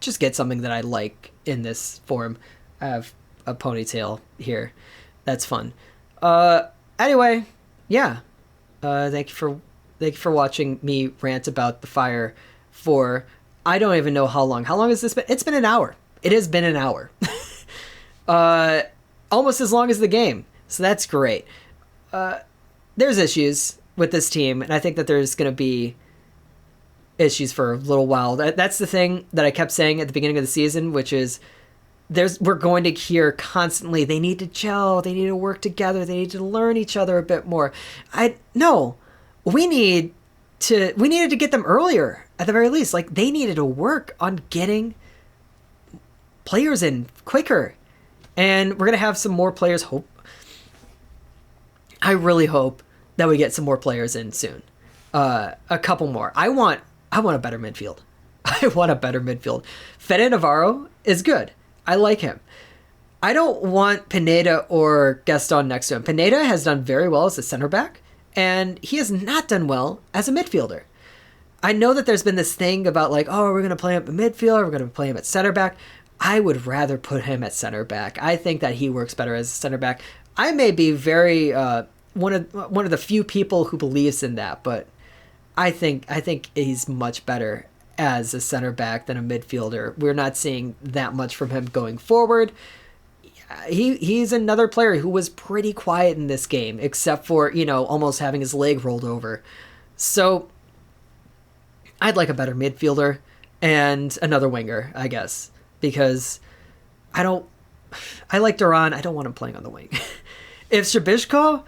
S1: just get something that I like in this form. I have a ponytail here. That's fun. Anyway, yeah. Thank you for watching me rant about the Fire for I don't even know how long. How long has this been? It's been an hour. It has been an hour. Almost as long as the game. So that's great. There's issues with this team, and I think that there's going to be issues for a little while. That's the thing that I kept saying at the beginning of the season, which is we're going to hear constantly they need to gel, they need to work together, they need to learn each other a bit more. No, we needed to get them earlier at the very least. Like, they needed to work on getting players in quicker, and we're gonna have some more players. I really hope that we get some more players in soon. A couple more. I want a better midfield. I want a better midfield. Fede Navarro is good. I like him. I don't want Pineda or Gaston next to him. Pineda has done very well as a center back, and he has not done well as a midfielder. I know that there's been this thing about like, oh, we're going to play him at midfielder, we're going to play him at center back. I would rather put him at center back. I think that he works better as a center back. I may be very one of the few people who believes in that, but I think he's much better as a center back than a midfielder. We're not seeing that much from him going forward. He's another player who was pretty quiet in this game, except for, almost having his leg rolled over. So I'd like a better midfielder and another winger, I guess, because I like Duran. I don't want him playing on the wing. If Shabishko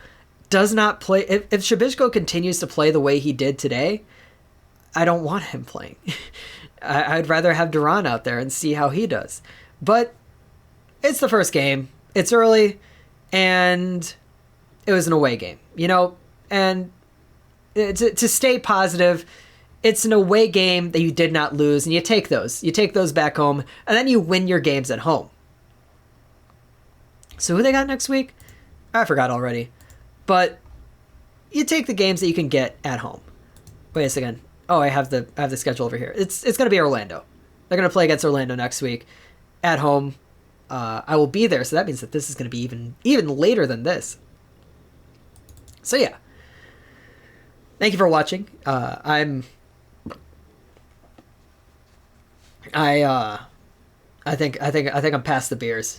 S1: does not play, if Shabishko continues to play the way he did today, I don't want him playing. I'd rather have Duran out there and see how he does. But it's the first game. It's early, and it was an away game, and to stay positive, it's an away game that you did not lose, and you take those. You take those back home, and then you win your games at home. So who they got next week? I forgot already. But you take the games that you can get at home. Wait a second. Oh, I have the schedule over here. It's going to be Orlando. They're going to play against Orlando next week at home. I will be there, so that means that this is going to be even later than this. So yeah. Thank you for watching. I think I'm past the beers.